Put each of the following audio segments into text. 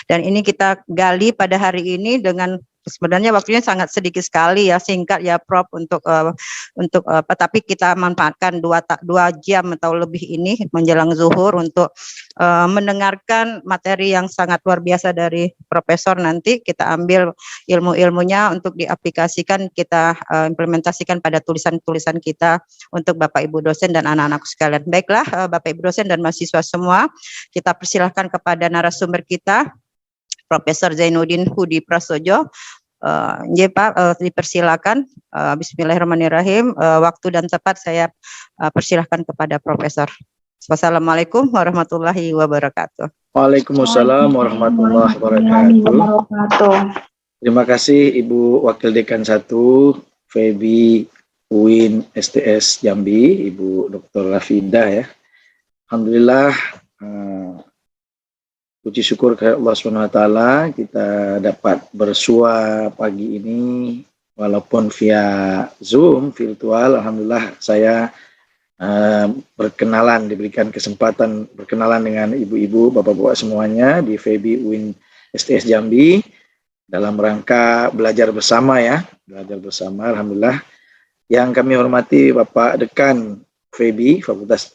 Dan ini kita gali pada hari ini dengan sebenarnya waktunya sangat sedikit sekali ya, singkat ya Prof untuk tapi kita manfaatkan 2 jam atau lebih ini menjelang zuhur untuk mendengarkan materi yang sangat luar biasa dari Profesor. Nanti kita ambil ilmu-ilmunya untuk diaplikasikan, kita implementasikan pada tulisan-tulisan kita untuk Bapak Ibu dosen dan anak-anakku sekalian. Baiklah Bapak Ibu dosen dan mahasiswa semua, kita persilahkan kepada narasumber kita Profesor Zainuddin Hudi Prasojo. Pak, dipersilakan. Bismillahirrahmanirrahim. Waktu dan tepat saya persilahkan kepada Profesor. Wassalamualaikum warahmatullahi wabarakatuh. Waalaikumsalam warahmatullahi wabarakatuh. Terima kasih Ibu Wakil Dekan 1 Febi UIN STS Jambi, Ibu Dr. Rafidah ya. Alhamdulillah, puji syukur ke Allah SWT kita dapat bersua pagi ini walaupun via Zoom virtual. Alhamdulillah saya diberikan kesempatan berkenalan dengan ibu-ibu, bapak-bapak semuanya di Febi UIN STS Jambi dalam rangka belajar bersama ya, belajar bersama. Alhamdulillah, yang kami hormati Bapak Dekan Febi Fakultas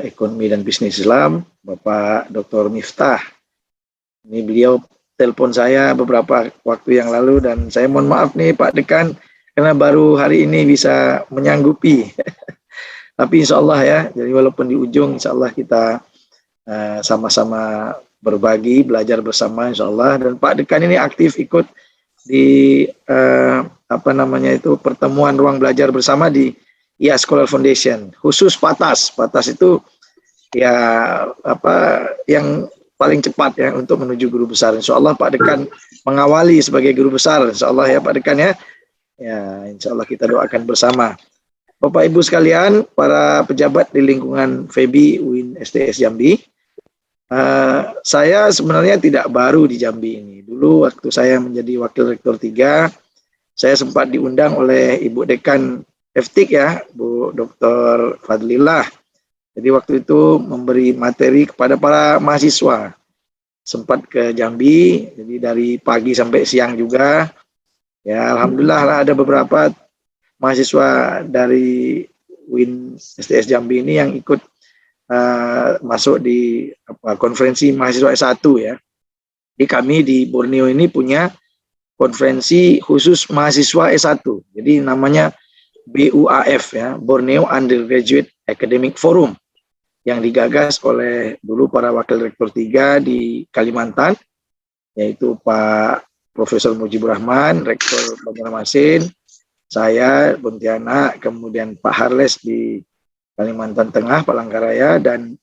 Ekonomi dan Bisnis Islam, Bapak Dr. Miftah. Ini beliau telepon saya beberapa waktu yang lalu dan saya mohon maaf nih Pak Dekan karena baru hari ini bisa menyanggupi. Tapi insya Allah ya, jadi walaupun di ujung insya Allah kita sama-sama berbagi, belajar bersama insya Allah. Dan Pak Dekan ini aktif ikut di pertemuan ruang belajar bersama di IA Scholar Foundation, khusus PATAS. PATAS itu ya yang paling cepat ya untuk menuju guru besar. Insya Allah Pak Dekan mengawali sebagai guru besar. Insya Allah ya Pak Dekan ya. Ya insya Allah kita doakan bersama. Bapak Ibu sekalian, para pejabat di lingkungan Febi UIN STS Jambi, saya sebenarnya tidak baru di Jambi ini. Dulu waktu saya menjadi Wakil Rektor 3, saya sempat diundang oleh Ibu Dekan FTIK ya, Bu Dr. Fadlillah. Jadi waktu itu memberi materi kepada para mahasiswa. Sempat ke Jambi, jadi dari pagi sampai siang juga. Ya Alhamdulillah ada beberapa mahasiswa dari UIN STS Jambi ini yang ikut masuk di konferensi mahasiswa S1 ya. Jadi kami di Borneo ini punya konferensi khusus mahasiswa S1. Jadi namanya BUAF ya, Borneo Undergraduate Academic Forum, yang digagas oleh dulu para Wakil Rektor 3 di Kalimantan, yaitu Pak Profesor Mujibur Rahman, Rektor Banjarmasin, saya Pontianak, kemudian Pak Harles di Kalimantan Tengah, Palangkaraya, dan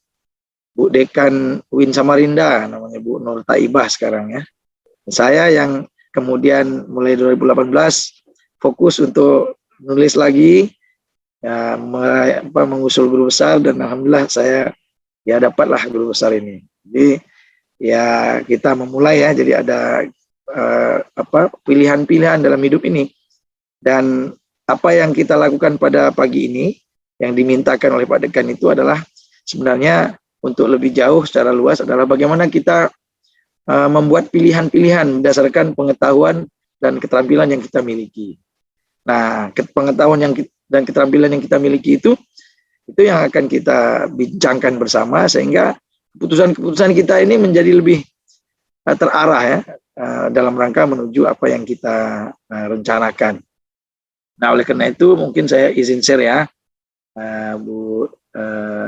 Bu Dekan UIN Samarinda, namanya Bu Nur Taibah sekarang ya. Saya yang kemudian mulai 2018 fokus untuk nulis lagi, ya, mengusul guru besar, dan alhamdulillah saya ya dapatlah guru besar ini. Jadi ya kita memulai ya, jadi ada pilihan-pilihan dalam hidup ini. Dan apa yang kita lakukan pada pagi ini yang dimintakan oleh Pak Dekan itu adalah sebenarnya untuk lebih jauh secara luas adalah bagaimana kita membuat pilihan-pilihan berdasarkan pengetahuan dan keterampilan yang kita miliki. Nah, pengetahuan dan keterampilan yang kita miliki itu yang akan kita bincangkan bersama sehingga keputusan-keputusan kita ini menjadi lebih terarah ya dalam rangka menuju apa yang kita rencanakan. Nah, oleh karena itu mungkin saya izin share ya, Bu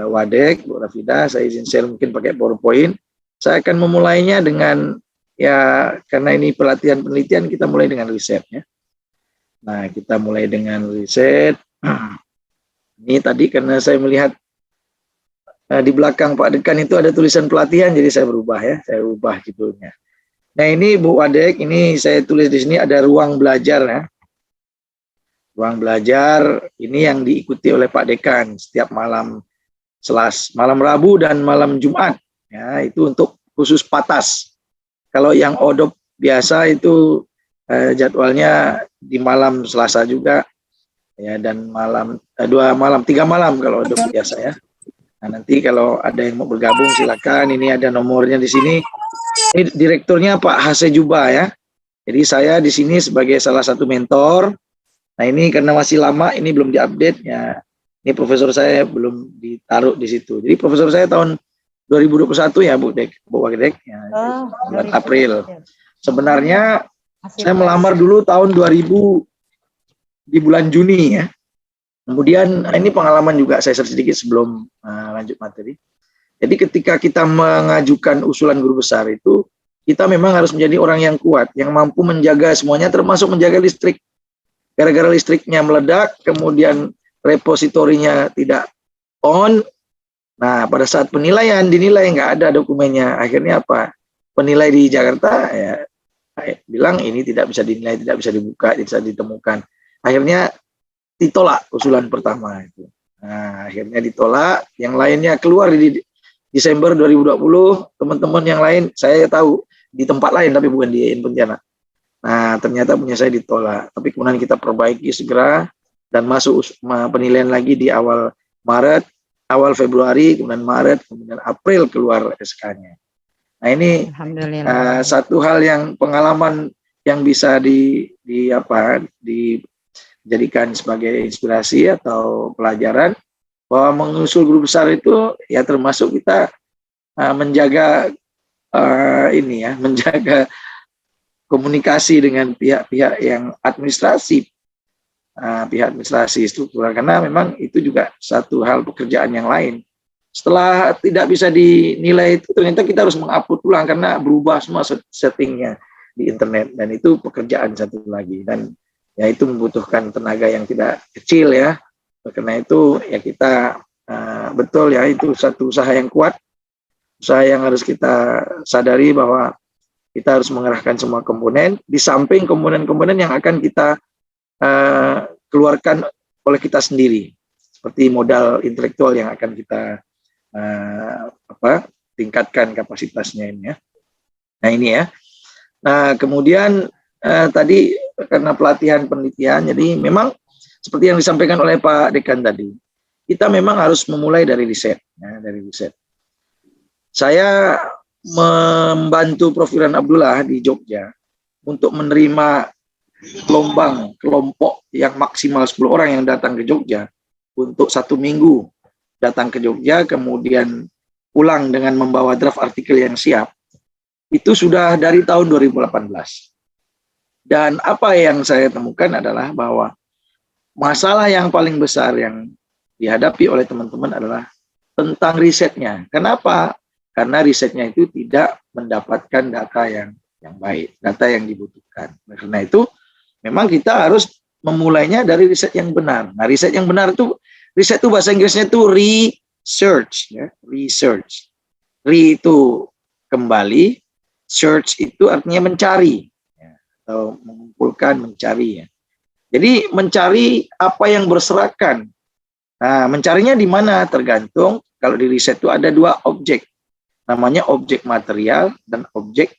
Wadek, Bu Rafidah, saya izin share mungkin pakai PowerPoint. Saya akan memulainya dengan ya karena ini pelatihan penelitian, kita mulai dengan riset ya. Nah, kita mulai dengan riset. Ini tadi karena saya melihat di belakang Pak Dekan itu ada tulisan pelatihan, jadi saya berubah ya, saya ubah judulnya. Nah, ini Bu Wadek, ini saya tulis di sini ada ruang belajar ya. Ruang belajar ini yang diikuti oleh Pak Dekan setiap malam malam Rabu dan malam Jumat. Ya, itu untuk khusus PATAS. Kalau yang ODOP biasa itu jadwalnya di malam Selasa juga ya, dan tiga malam kalau ODOP biasa ya. Nah, nanti kalau ada yang mau bergabung silakan, ini ada nomornya di sini. Ini direkturnya Pak Hase Juba ya. Jadi saya di sini sebagai salah satu mentor. Nah ini karena masih lama, ini belum diupdate ya. Ini profesor saya belum ditaruh di situ. Jadi profesor saya tahun 2021 ya Bu Wakidek, ya, bulan April. Sebenarnya saya melamar dulu tahun 2000 di bulan Juni ya. Kemudian ini pengalaman juga saya sedikit sebelum lanjut materi. Jadi ketika kita mengajukan usulan guru besar itu, kita memang harus menjadi orang yang kuat, yang mampu menjaga semuanya, termasuk menjaga listrik. Gara-gara listriknya meledak, kemudian repositorinya tidak on. Nah, pada saat penilaian dinilai nggak ada dokumennya. Akhirnya apa? Penilai di Jakarta ya bilang ini tidak bisa dinilai, tidak bisa dibuka, tidak bisa ditemukan. Akhirnya ditolak usulan pertama itu. Nah, akhirnya ditolak. Yang lainnya keluar di Desember 2020. Teman-teman yang lain saya tahu di tempat lain tapi bukan di Pontianak. Nah, ternyata punya saya ditolak. Tapi kemudian kita perbaiki segera dan masuk penilaian lagi di awal Maret, awal Februari, kemudian Maret, kemudian April keluar SK-nya. Nah, ini satu hal yang pengalaman yang bisa dijadikan sebagai inspirasi atau pelajaran bahwa mengusul guru besar itu ya termasuk kita menjaga menjaga komunikasi dengan pihak-pihak yang administrasi, pihak administrasi struktural, karena memang itu juga satu hal pekerjaan yang lain. Setelah tidak bisa dinilai itu, ternyata kita harus mengupload ulang karena berubah semua settingnya di internet, dan itu pekerjaan satu lagi, dan ya itu membutuhkan tenaga yang tidak kecil ya. Karena itu ya kita betul ya, itu satu usaha yang kuat, usaha yang harus kita sadari bahwa kita harus mengerahkan semua komponen, di samping komponen-komponen yang akan kita keluarkan oleh kita sendiri, seperti modal intelektual yang akan kita tingkatkan kapasitasnya ini ya. Nah ini ya. Nah kemudian tadi karena pelatihan penelitian, jadi memang seperti yang disampaikan oleh Pak Dekan tadi, kita memang harus memulai dari riset. Ya, dari riset. Saya membantu Prof. Iran Abdullah di Jogja untuk menerima kelompok yang maksimal 10 orang yang datang ke Jogja untuk 1 minggu datang ke Jogja, kemudian pulang dengan membawa draft artikel yang siap. Itu sudah dari tahun 2018. Dan apa yang saya temukan adalah bahwa masalah yang paling besar yang dihadapi oleh teman-teman adalah tentang risetnya. Kenapa? Karena risetnya itu tidak mendapatkan data yang baik, data yang dibutuhkan. Karena itu memang kita harus memulainya dari riset yang benar. Nah, riset yang benar itu, riset itu bahasa Inggrisnya itu research, ya, research. Re itu kembali, search itu artinya mencari, ya, atau mengumpulkan, mencari. Ya. Jadi mencari apa yang berserakan. Nah, mencarinya di mana? Tergantung. Kalau di riset itu ada 2 objek. Namanya objek material dan objek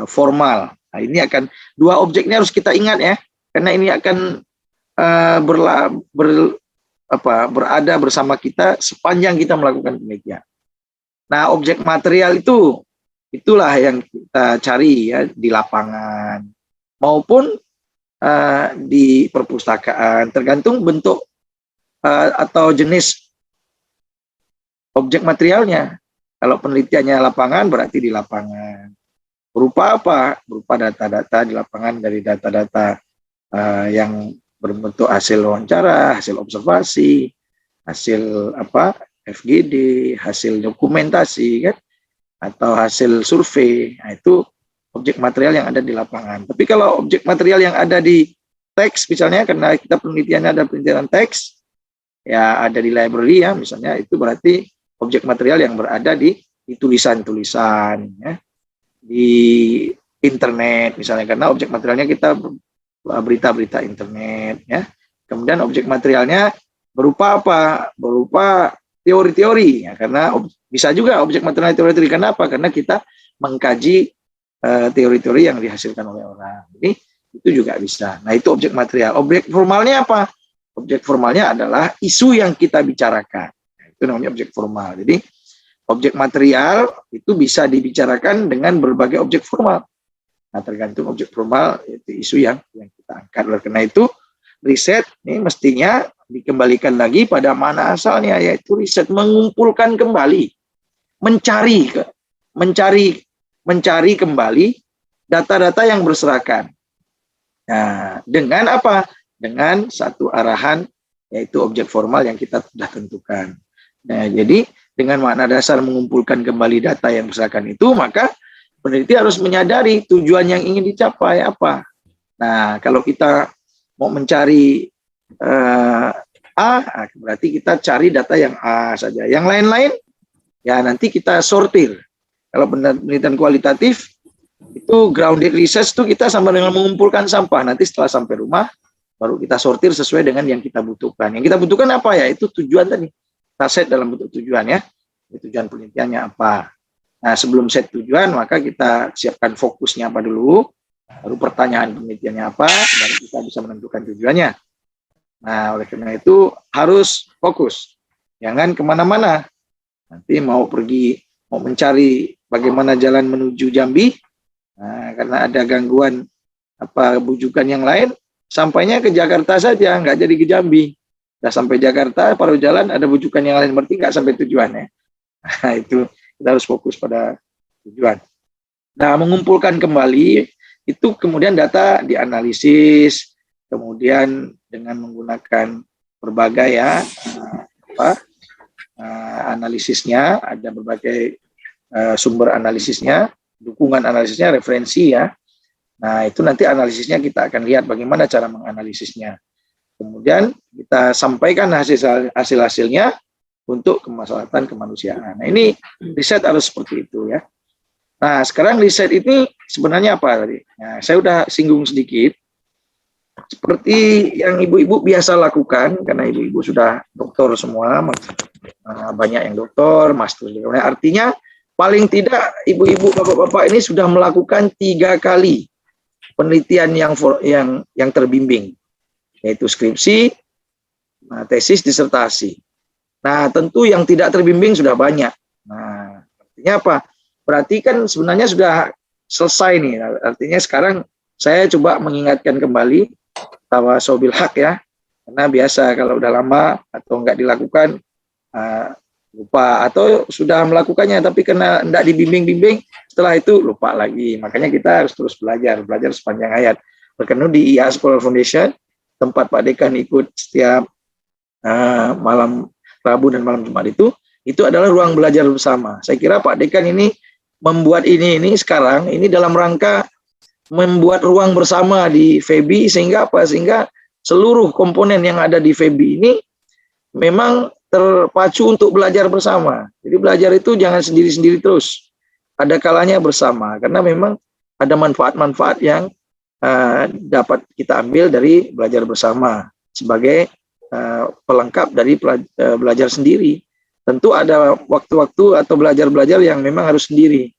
formal. Nah, ini akan 2 objek ini harus kita ingat ya, karena ini akan berada bersama kita sepanjang kita melakukan penelitian. Nah, objek material itulah yang kita cari ya di lapangan maupun di perpustakaan, tergantung bentuk atau jenis objek materialnya. Kalau penelitiannya lapangan berarti di lapangan. Berupa apa? Berupa data-data di lapangan, dari data-data yang berbentuk hasil wawancara, hasil observasi, hasil FGD, hasil dokumentasi kan, atau hasil survei. Nah, itu objek material yang ada di lapangan. Tapi kalau objek material yang ada di teks misalnya, karena kita penelitiannya ada penelitian teks, ya ada di library ya misalnya, itu berarti objek material yang berada di tulisan-tulisan ya, di internet misalnya, karena objek materialnya kita berita-berita internet ya. Kemudian objek materialnya berupa apa? Berupa teori-teori ya, karena bisa juga objek material teori-teori. Kenapa? Karena kita mengkaji teori-teori yang dihasilkan oleh orang. Jadi itu juga bisa. Nah, itu objek material. Objek formalnya apa? Objek formalnya adalah isu yang kita bicarakan. Itu namanya objek formal. Jadi objek material itu bisa dibicarakan dengan berbagai objek formal. Nah, tergantung objek formal itu isu yang kita angkat. Oleh karena itu, riset ini mestinya dikembalikan lagi pada mana asalnya, yaitu riset mengumpulkan kembali, mencari kembali data-data yang berserakan. Nah, dengan apa? Dengan satu arahan, yaitu objek formal yang kita sudah tentukan. Nah, jadi dengan makna dasar mengumpulkan kembali data yang berserakan itu, maka peneliti harus menyadari tujuan yang ingin dicapai apa. Nah, kalau kita mau mencari A, berarti kita cari data yang A saja. Yang lain-lain, ya nanti kita sortir. Kalau penelitian kualitatif, itu grounded research itu kita sama dengan mengumpulkan sampah. Nanti setelah sampai rumah, baru kita sortir sesuai dengan yang kita butuhkan. Yang kita butuhkan apa ya? Itu tujuan tadi. Kita set dalam bentuk tujuan ya. Tujuan penelitiannya apa. Nah, sebelum set tujuan, maka kita siapkan fokusnya apa dulu. Baru pertanyaan penelitiannya apa, baru kita bisa menentukan tujuannya. Nah, oleh karena itu harus fokus. Jangan kemana-mana. Nanti mau mencari bagaimana jalan menuju Jambi, nah, karena ada gangguan bujukan yang lain, sampainya ke Jakarta saja, nggak jadi ke Jambi. Udah sampai Jakarta, paruh jalan ada bujukan yang lain, berarti nggak sampai tujuannya. Nah, itu kita harus fokus pada tujuan. Nah, mengumpulkan kembali, itu kemudian data dianalisis, kemudian dengan menggunakan berbagai analisisnya, ada berbagai sumber analisisnya, dukungan analisisnya, referensi ya. Nah, itu nanti analisisnya kita akan lihat bagaimana cara menganalisisnya. Kemudian kita sampaikan hasil-hasilnya untuk kemaslahatan kemanusiaan. Nah, ini riset harus seperti itu ya. Nah, sekarang riset ini sebenarnya apa tadi? Nah, saya udah singgung sedikit. Seperti yang ibu-ibu biasa lakukan, karena ibu-ibu sudah doktor semua, banyak yang doktor, master. Artinya paling tidak ibu-ibu, bapak-bapak ini sudah melakukan 3 kali penelitian yang terbimbing, yaitu skripsi, tesis, disertasi. Nah, tentu yang tidak terbimbing sudah banyak. Nah, artinya apa? Berarti kan sebenarnya sudah selesai nih. Artinya sekarang saya coba mengingatkan kembali tawasobil hak ya, karena biasa kalau udah lama atau enggak dilakukan lupa, atau sudah melakukannya tapi karena enggak dibimbing-bimbing, setelah itu lupa lagi. Makanya kita harus terus belajar sepanjang hayat. Berkenaan di IA Scholar Foundation, tempat Pak Dekan ikut setiap malam Rabu dan malam Jumat itu adalah ruang belajar bersama. Saya kira Pak Dekan ini membuat ini sekarang ini dalam rangka membuat ruang bersama di FEBI, sehingga apa? Sehingga seluruh komponen yang ada di FEBI ini memang terpacu untuk belajar bersama. Jadi belajar itu jangan sendiri-sendiri terus. Ada kalanya bersama, karena memang ada manfaat-manfaat yang dapat kita ambil dari belajar bersama sebagai pelengkap dari belajar sendiri. Tentu ada waktu-waktu atau belajar-belajar yang memang harus sendiri.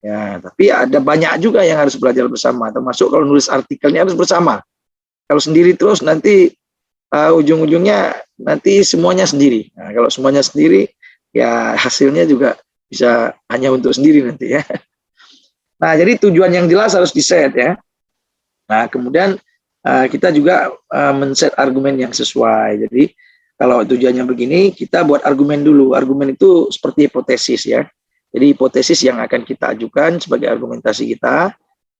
Ya, tapi ada banyak juga yang harus belajar bersama, termasuk kalau nulis artikelnya harus bersama. Kalau sendiri terus nanti ujung-ujungnya nanti semuanya sendiri. Nah, kalau semuanya sendiri, ya hasilnya juga bisa hanya untuk sendiri nanti ya. Nah, jadi tujuan yang jelas harus diset ya. Nah, kemudian kita juga men-set argumen yang sesuai. Jadi kalau tujuannya begini, kita buat argumen dulu. Argumen itu seperti hipotesis ya. Jadi hipotesis yang akan kita ajukan sebagai argumentasi kita.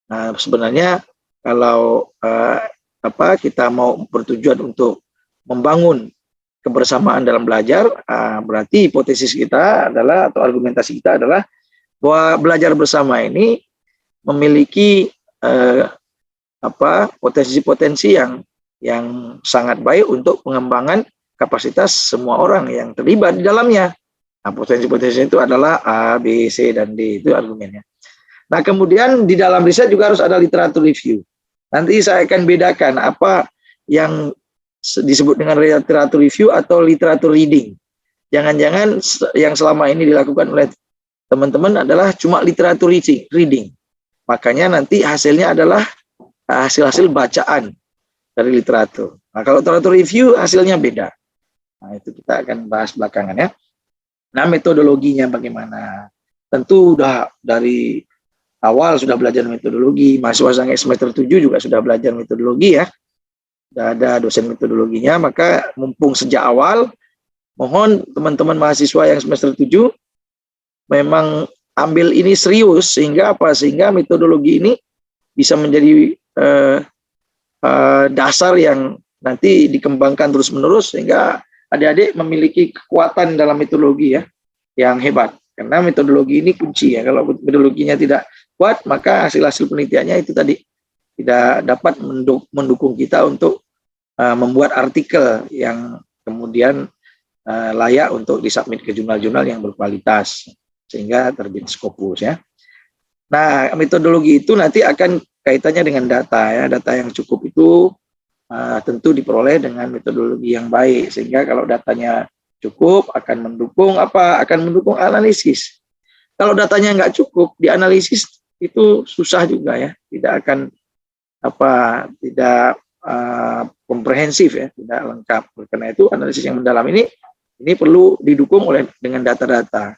Nah, sebenarnya kalau kita mau bertujuan untuk membangun kebersamaan dalam belajar, berarti hipotesis kita adalah, atau argumentasi kita adalah bahwa belajar bersama ini memiliki potensi-potensi yang sangat baik untuk pengembangan kapasitas semua orang yang terlibat di dalamnya. Nah, potensi-potensi itu adalah A, B, C, dan D, itu argumennya. Nah, kemudian di dalam riset juga harus ada literatur review. Nanti saya akan bedakan apa yang disebut dengan literatur review atau literatur reading. Jangan-jangan yang selama ini dilakukan oleh teman-teman adalah cuma literatur reading. Makanya nanti hasilnya adalah hasil-hasil bacaan dari literatur. Nah, kalau literatur review hasilnya beda. Nah, itu kita akan bahas belakangan ya. Nah, metodologinya bagaimana? Tentu udah dari awal sudah belajar metodologi, mahasiswa yang semester 7 juga sudah belajar metodologi ya. Sudah ada dosen metodologinya, maka mumpung sejak awal, mohon teman-teman mahasiswa yang semester 7 memang ambil ini serius, sehingga apa? Sehingga metodologi ini bisa menjadi dasar yang nanti dikembangkan terus-menerus, sehingga adik-adik memiliki kekuatan dalam metodologi ya, yang hebat. Karena metodologi ini kunci ya, kalau metodologinya tidak kuat, maka hasil-hasil penelitiannya itu tadi tidak dapat mendukung kita untuk membuat artikel yang kemudian layak untuk disubmit ke jurnal-jurnal yang berkualitas, sehingga terbit Scopus ya. Nah, metodologi itu nanti akan kaitannya dengan data ya. Data yang cukup itu tentu diperoleh dengan metodologi yang baik, sehingga kalau datanya cukup akan mendukung apa? Akan mendukung analisis. Kalau datanya nggak cukup, dianalisis itu susah juga ya, tidak akan tidak komprehensif ya, tidak lengkap. Karena itu analisis yang mendalam ini perlu didukung dengan data-data.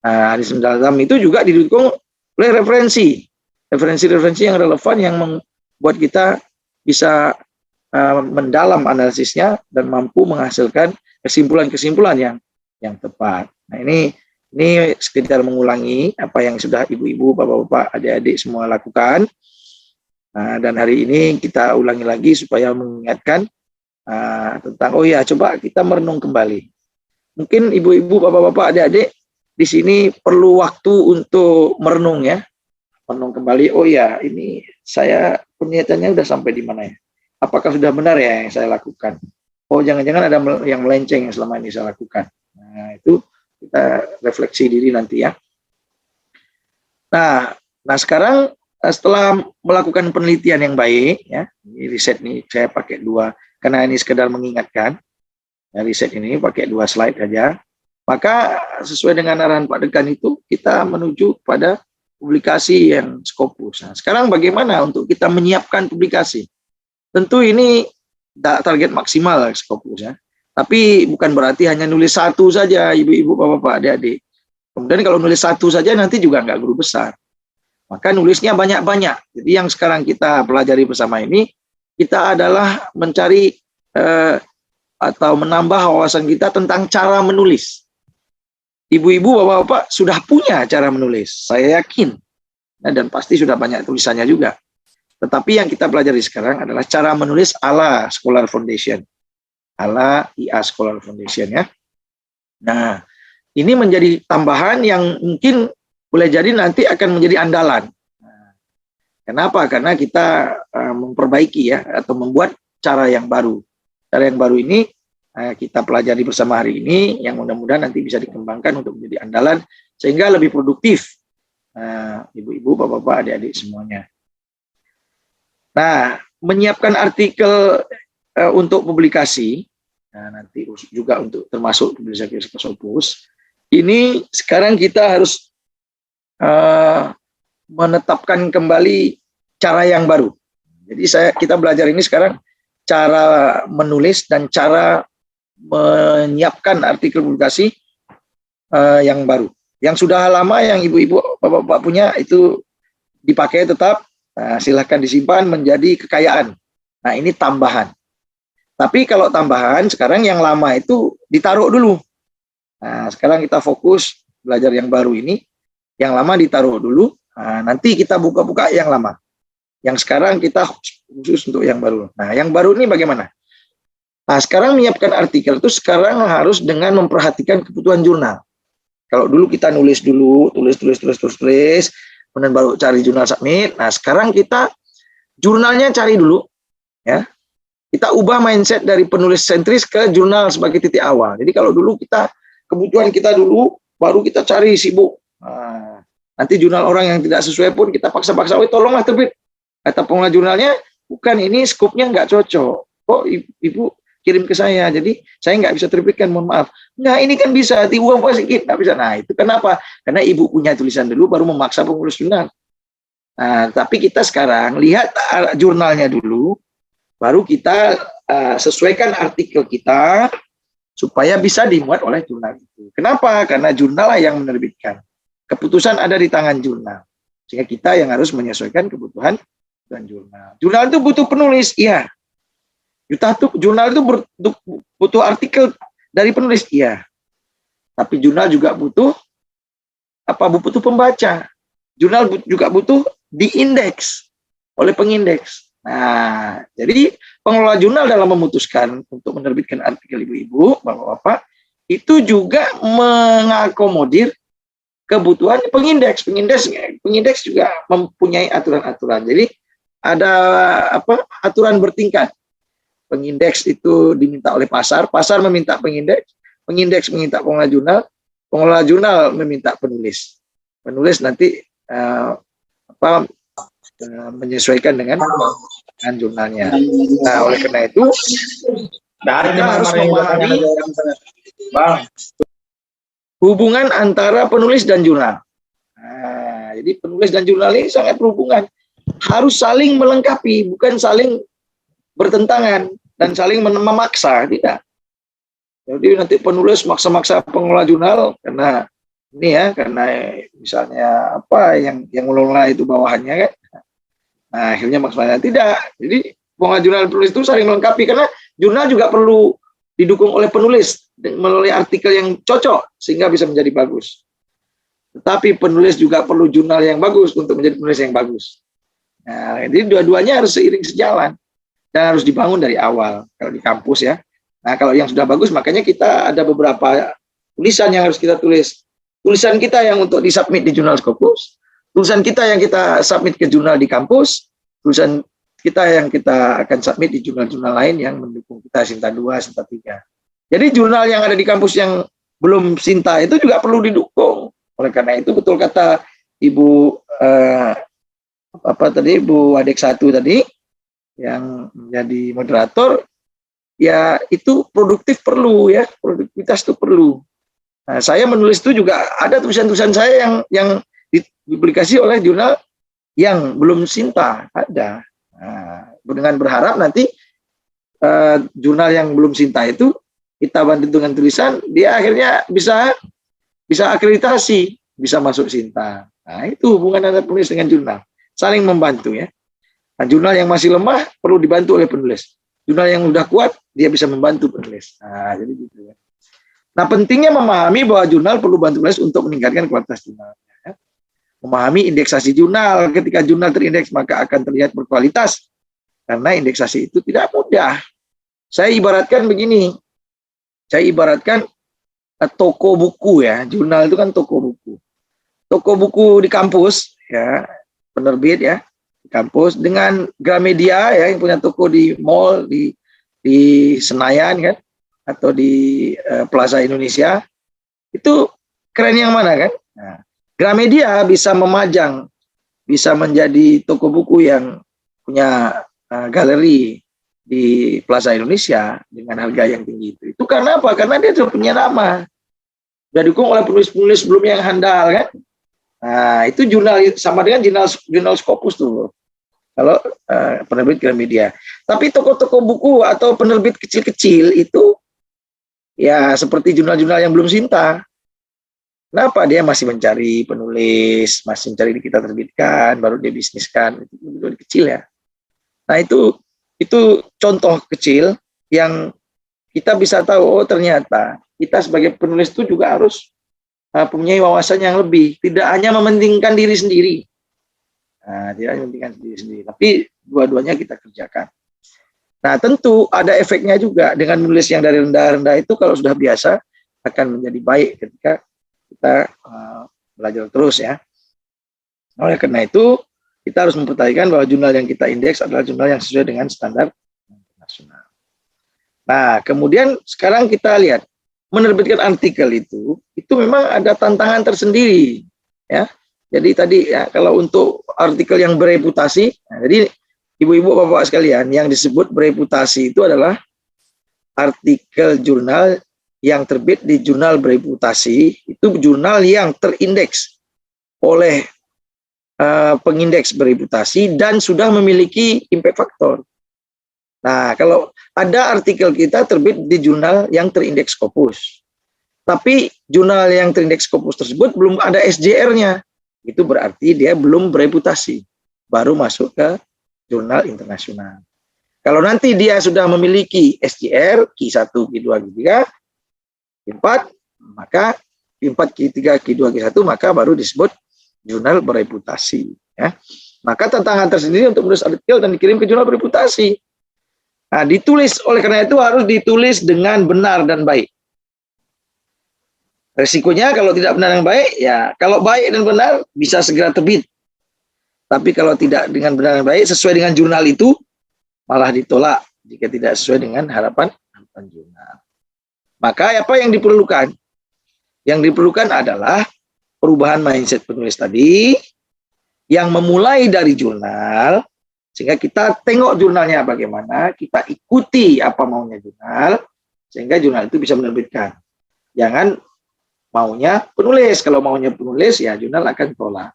Analisis mendalam itu juga didukung oleh referensi yang relevan yang membuat kita bisa mendalam analisisnya dan mampu menghasilkan kesimpulan-kesimpulan yang tepat. Nah, ini sekedar mengulangi apa yang sudah ibu-ibu, bapak-bapak, adik-adik semua lakukan. Dan hari ini kita ulangi lagi supaya mengingatkan tentang, oh ya, coba kita merenung kembali. Mungkin ibu-ibu, bapak-bapak, adik-adik di sini perlu waktu untuk merenung ya. Merenung kembali, oh ya, ini saya penelitiannya sudah sampai di mana ya? Apakah sudah benar ya yang saya lakukan? Oh, jangan-jangan ada yang melenceng yang selama ini saya lakukan. Nah, itu kita refleksi diri nanti ya. Nah sekarang setelah melakukan penelitian yang baik ya, ini riset nih saya pakai 2 karena ini sekedar mengingatkan. Ya, riset ini pakai 2 slide saja. Maka sesuai dengan arahan Pak Dekan itu kita menuju pada publikasi yang Scopus. Nah, sekarang bagaimana untuk kita menyiapkan publikasi? Tentu ini target maksimal Scopus ya. Tapi bukan berarti hanya nulis 1 saja, ibu-ibu, bapak-bapak, adik-adik. Kemudian kalau nulis 1 saja nanti juga nggak guru besar. Maka nulisnya banyak-banyak. Jadi yang sekarang kita pelajari bersama ini, kita adalah mencari atau menambah wawasan kita tentang cara menulis. Ibu-ibu, bapak-bapak sudah punya cara menulis, saya yakin. Dan pasti sudah banyak tulisannya juga. Tetapi yang kita pelajari sekarang adalah cara menulis ala Scholar Foundation. Ala IA Scholar Foundation ya. Nah, ini menjadi tambahan yang mungkin boleh jadi nanti akan menjadi andalan. Nah, kenapa? Karena kita memperbaiki ya, atau membuat cara yang baru. Cara yang baru ini kita pelajari bersama hari ini, yang mudah-mudahan nanti bisa dikembangkan untuk menjadi andalan, sehingga lebih produktif. Ibu-ibu, bapak-bapak, adik-adik semuanya. Nah, menyiapkan artikel untuk publikasi, nanti juga untuk termasuk publikasi Scopus, ini sekarang kita harus menetapkan kembali cara yang baru. Jadi kita belajar ini sekarang cara menulis dan cara menyiapkan artikel publikasi yang baru. Yang sudah lama yang ibu-ibu, bapak-bapak punya itu dipakai tetap, silahkan disimpan menjadi kekayaan. Nah, ini tambahan. Tapi kalau tambahan, sekarang yang lama itu ditaruh dulu. Nah, sekarang kita fokus belajar yang baru ini, yang lama ditaruh dulu, nanti kita buka-buka yang lama. Yang sekarang kita khusus untuk yang baru. Nah, yang baru ini bagaimana? Nah, sekarang menyiapkan artikel itu sekarang harus dengan memperhatikan kebutuhan jurnal. Kalau dulu kita nulis dulu, tulis, kemudian baru cari jurnal submit. Nah, sekarang kita jurnalnya cari dulu, ya. Kita ubah mindset dari penulis sentris ke jurnal sebagai titik awal. Jadi kalau dulu kebutuhan kita dulu, baru kita cari sibuk. Nah, nanti jurnal orang yang tidak sesuai pun kita paksa-paksa, tolonglah terbit. Kata pengelola jurnalnya, bukan, ini skupnya nggak cocok. Kok ibu kirim ke saya, jadi saya nggak bisa terbitkan, mohon maaf. Nah, ini kan bisa, diuang sedikit, nggak bisa. Nah, itu kenapa? Karena ibu punya tulisan dulu, baru memaksa pengurus jurnal. Nah, tapi kita sekarang lihat jurnalnya dulu, baru kita sesuaikan artikel kita supaya bisa dimuat oleh jurnal itu. Kenapa? Karena jurnal lah yang menerbitkan. Keputusan ada di tangan jurnal. Sehingga kita yang harus menyesuaikan kebutuhan dan jurnal. Jurnal itu butuh penulis, iya. Jurnal itu butuh artikel dari penulis, iya. Tapi jurnal juga butuh butuh pembaca. Jurnal juga butuh diindeks oleh pengindeks. Nah, jadi pengelola jurnal dalam memutuskan untuk menerbitkan artikel ibu-ibu, bapak-bapak, itu juga mengakomodir kebutuhan pengindeks. Pengindeks juga mempunyai aturan-aturan. Jadi ada aturan bertingkat. Pengindeks itu diminta oleh pasar meminta pengindeks meminta pengelola jurnal meminta penulis. Penulis nanti menyesuaikan dengan jurnalnya. Nah, oleh karena itu kita harus memahami hubungan antara penulis dan jurnal. Nah, jadi penulis dan jurnal ini sangat berhubungan, harus saling melengkapi, bukan saling bertentangan dan saling memaksa, tidak. Jadi nanti penulis maksa-maksa pengelola jurnal karena misalnya yang mengelola itu bawahannya kan. Nah, akhirnya maksudnya tidak. Jadi pengelola jurnal dan penulis itu saling melengkapi karena jurnal juga perlu didukung oleh penulis melalui artikel yang cocok sehingga bisa menjadi bagus. Tetapi penulis juga perlu jurnal yang bagus untuk menjadi penulis yang bagus. Nah, jadi dua-duanya harus seiring sejalan dan harus dibangun dari awal kalau di kampus ya. Nah, kalau yang sudah bagus makanya kita ada beberapa tulisan yang harus kita tulis. Tulisan kita yang untuk disubmit di jurnal Scopus, tulisan kita yang kita submit ke jurnal di kampus, tulisan kita yang kita akan submit di jurnal-jurnal lain yang mendukung kita, Sinta 2, Sinta 3. Jadi jurnal yang ada di kampus yang belum Sinta itu juga perlu didukung. Oleh karena itu betul kata Ibu Ibu Wadek 1 tadi yang menjadi moderator, ya itu produktif perlu ya, produktivitas itu perlu. Nah, saya menulis itu juga ada tulisan-tulisan saya yang dipublikasi oleh jurnal yang belum Sinta, ada. Nah, dengan berharap nanti jurnal yang belum Sinta itu kita bantu dengan tulisan, dia akhirnya bisa akreditasi, bisa masuk Sinta. Nah, itu hubungan antara penulis dengan jurnal, saling membantu ya. Nah, jurnal yang masih lemah perlu dibantu oleh penulis. Jurnal yang udah kuat dia bisa membantu penulis. Nah, jadi gitu ya. Nah, pentingnya memahami bahwa jurnal perlu bantu penulis untuk meningkatkan kualitas jurnal. Ya. Memahami indeksasi jurnal. Ketika jurnal terindeks maka akan terlihat berkualitas. Karena indeksasi itu tidak mudah. Saya ibaratkan begini. Saya ibaratkan toko buku ya. Jurnal itu kan toko buku. Toko buku di kampus ya, penerbit ya, di kampus dengan Gramedia ya yang punya toko di mall di Senayan kan, atau di Plaza Indonesia, itu keren yang mana kan? Nah, Gramedia bisa memajang, bisa menjadi toko buku yang punya galeri di Plaza Indonesia dengan harga yang tinggi itu. Itu karena apa? Karena dia sudah punya nama, sudah didukung oleh penulis-penulis sebelumnya yang handal kan? Nah, itu jurnal sama dengan jurnal Scopus tuh. Kalau penerbit Gramedia. Tapi toko-toko buku atau penerbit kecil-kecil itu ya seperti jurnal-jurnal yang belum Sinta. Kenapa? Dia masih mencari penulis, masih mencari kita terbitkan, baru dia bisniskan. Itu lebih kecil ya. Nah, itu contoh kecil yang kita bisa tahu, oh ternyata kita sebagai penulis itu juga harus mempunyai wawasan yang lebih. Tidak hanya mementingkan diri sendiri. Nah, tidak hanya mementingkan diri sendiri, tapi dua-duanya kita kerjakan. Nah, tentu ada efeknya juga dengan menulis yang dari rendah-rendah itu kalau sudah biasa akan menjadi baik ketika kita belajar terus ya. Oleh karena itu, kita harus memperhatikan bahwa jurnal yang kita indeks adalah jurnal yang sesuai dengan standar internasional. Nah, kemudian sekarang kita lihat menerbitkan artikel itu memang ada tantangan tersendiri ya. Jadi tadi ya kalau untuk artikel yang bereputasi, nah, jadi ibu-ibu bapak sekalian yang disebut bereputasi itu adalah artikel jurnal yang terbit di jurnal bereputasi, itu jurnal yang terindeks oleh pengindeks bereputasi dan sudah memiliki impact factor. Nah, kalau ada artikel kita terbit di jurnal yang terindeks Scopus, tapi jurnal yang terindeks Scopus tersebut belum ada SJR-nya, itu berarti dia belum bereputasi, baru masuk ke jurnal internasional. Kalau nanti dia sudah memiliki SJR, Q1, Q2, Q3, Q4, maka Q4, Q3, Q2, Q1, maka baru disebut jurnal bereputasi. Ya. Maka tantangan tersendiri untuk menulis artikel dan dikirim ke jurnal bereputasi. Nah, ditulis, oleh karena itu harus ditulis dengan benar dan baik. Resikonya kalau tidak benar dan baik, ya kalau baik dan benar bisa segera terbit. Tapi kalau tidak dengan benar dan baik, sesuai dengan jurnal itu, malah ditolak jika tidak sesuai dengan harapan jurnal. Maka apa yang diperlukan? Yang diperlukan adalah perubahan mindset penulis tadi, yang memulai dari jurnal, sehingga kita tengok jurnalnya bagaimana, kita ikuti apa maunya jurnal, sehingga jurnal itu bisa menerbitkan. Jangan maunya penulis, kalau maunya penulis ya jurnal akan tolak.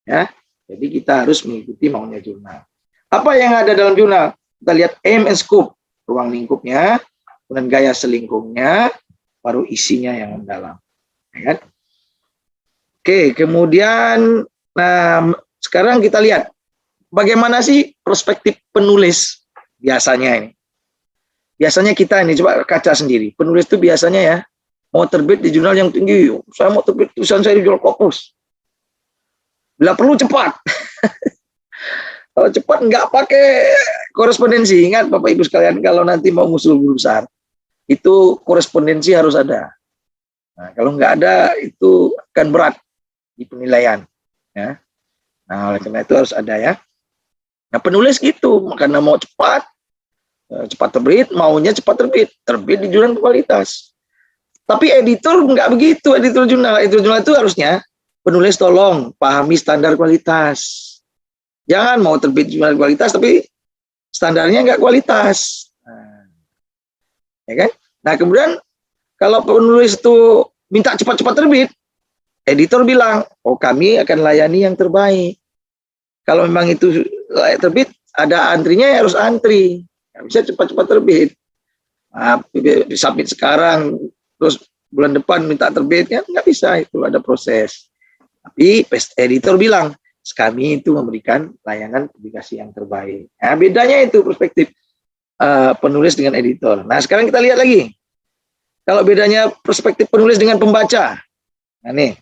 Ya, jadi kita harus mengikuti maunya jurnal. Apa yang ada dalam jurnal? Kita lihat aim and scope, ruang lingkupnya, kemudian gaya selingkupnya, baru isinya yang mendalam. Ya kan? Oke, kemudian, nah sekarang kita lihat bagaimana sih perspektif penulis biasanya ini. Biasanya kita ini coba kaca sendiri. Penulis itu biasanya ya mau terbit di jurnal yang tinggi. Saya mau terbit tulisan saya di jurnal Scopus. Bila perlu cepat. Kalau cepat nggak pakai korespondensi. Ingat Bapak Ibu sekalian, kalau nanti mau ngusul guru besar, itu korespondensi harus ada. Nah, kalau nggak ada, itu akan berat di penilaian. Ya. Nah, oleh karena itu harus ada ya. Nah, penulis gitu, karena mau cepat terbit, maunya cepat terbit di jurnal berkualitas. Tapi editor nggak begitu, editor jurnal itu harusnya penulis tolong pahami standar kualitas. Jangan mau terbit jurnal kualitas tapi standarnya nggak kualitas. Nah, ya kan? Nah, kemudian kalau penulis itu minta cepat-cepat terbit, editor bilang, oh kami akan layani yang terbaik. Kalau memang itu layak terbit, ada antrinya ya harus antri. Nggak bisa cepat-cepat terbit. Nah, disubmit sekarang, terus bulan depan minta terbit, kan nggak bisa, itu ada proses. Tapi editor bilang, kami itu memberikan layanan publikasi yang terbaik. Nah, bedanya itu perspektif penulis dengan editor. Nah, sekarang kita lihat lagi. Kalau bedanya perspektif penulis dengan pembaca. Nah, nih.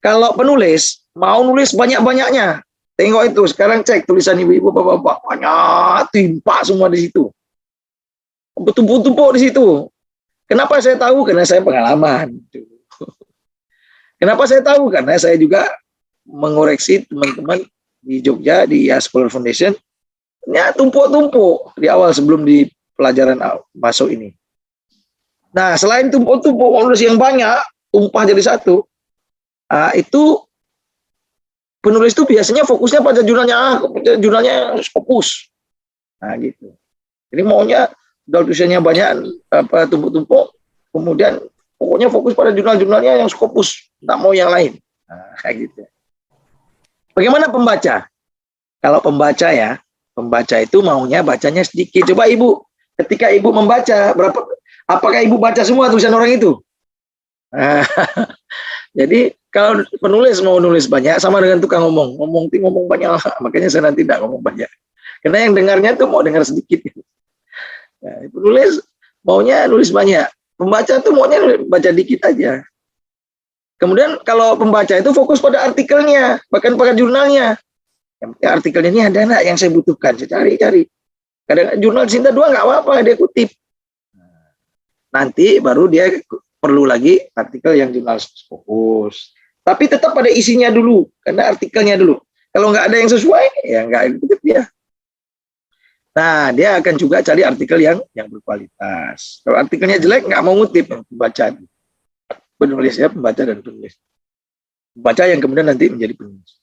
Kalau penulis mau nulis banyak-banyaknya. Tengok itu, sekarang cek tulisan ibu-ibu, bapak-bapak. Banyak, timpa semua di situ. Bertumpuk-tumpuk di situ. Kenapa saya tahu? Karena saya pengalaman. Kenapa saya tahu? Karena saya juga mengoreksi teman-teman di Jogja, di Scholar Foundation. Ya, tumpuk-tumpuk di awal sebelum di pelajaran masuk ini. Nah, selain tumpuk-tumpuk penulis yang banyak, tumpah jadi satu, itu penulis itu biasanya fokusnya pada jurnalnya Scopus. Nah, gitu. Jadi maunya tulisannya banyak, tumpuk-tumpuk, kemudian pokoknya fokus pada jurnal-jurnalnya yang Scopus, nggak mau yang lain. Nah, kayak gitu. Bagaimana pembaca? Kalau pembaca ya, pembaca itu maunya bacanya sedikit. Coba Ibu, ketika Ibu membaca, apakah Ibu baca semua tulisan orang itu? Nah, jadi kalau penulis mau nulis banyak, sama dengan tukang ngomong banyak, makanya saya nanti tidak ngomong banyak. Karena yang dengarnya tuh mau dengar sedikit. Nah, penulis maunya nulis banyak, pembaca tuh maunya baca dikit aja. Kemudian kalau pembaca itu fokus pada artikelnya, bahkan pada jurnalnya. Ya, artikelnya ini ada nggak yang saya butuhkan, saya cari. Kadang jurnal Sinta 2 nggak apa-apa, dia kutip. Nanti baru dia perlu lagi artikel yang jurnal Scopus. Tapi tetap pada isinya dulu, karena artikelnya dulu. Kalau nggak ada yang sesuai, ya nggak kutip dia. Nah, dia akan juga cari artikel yang berkualitas. Kalau artikelnya jelek, nggak mau ngutip, baca. Penulis ya, pembaca dan penulis. Pembaca yang kemudian nanti menjadi penulis.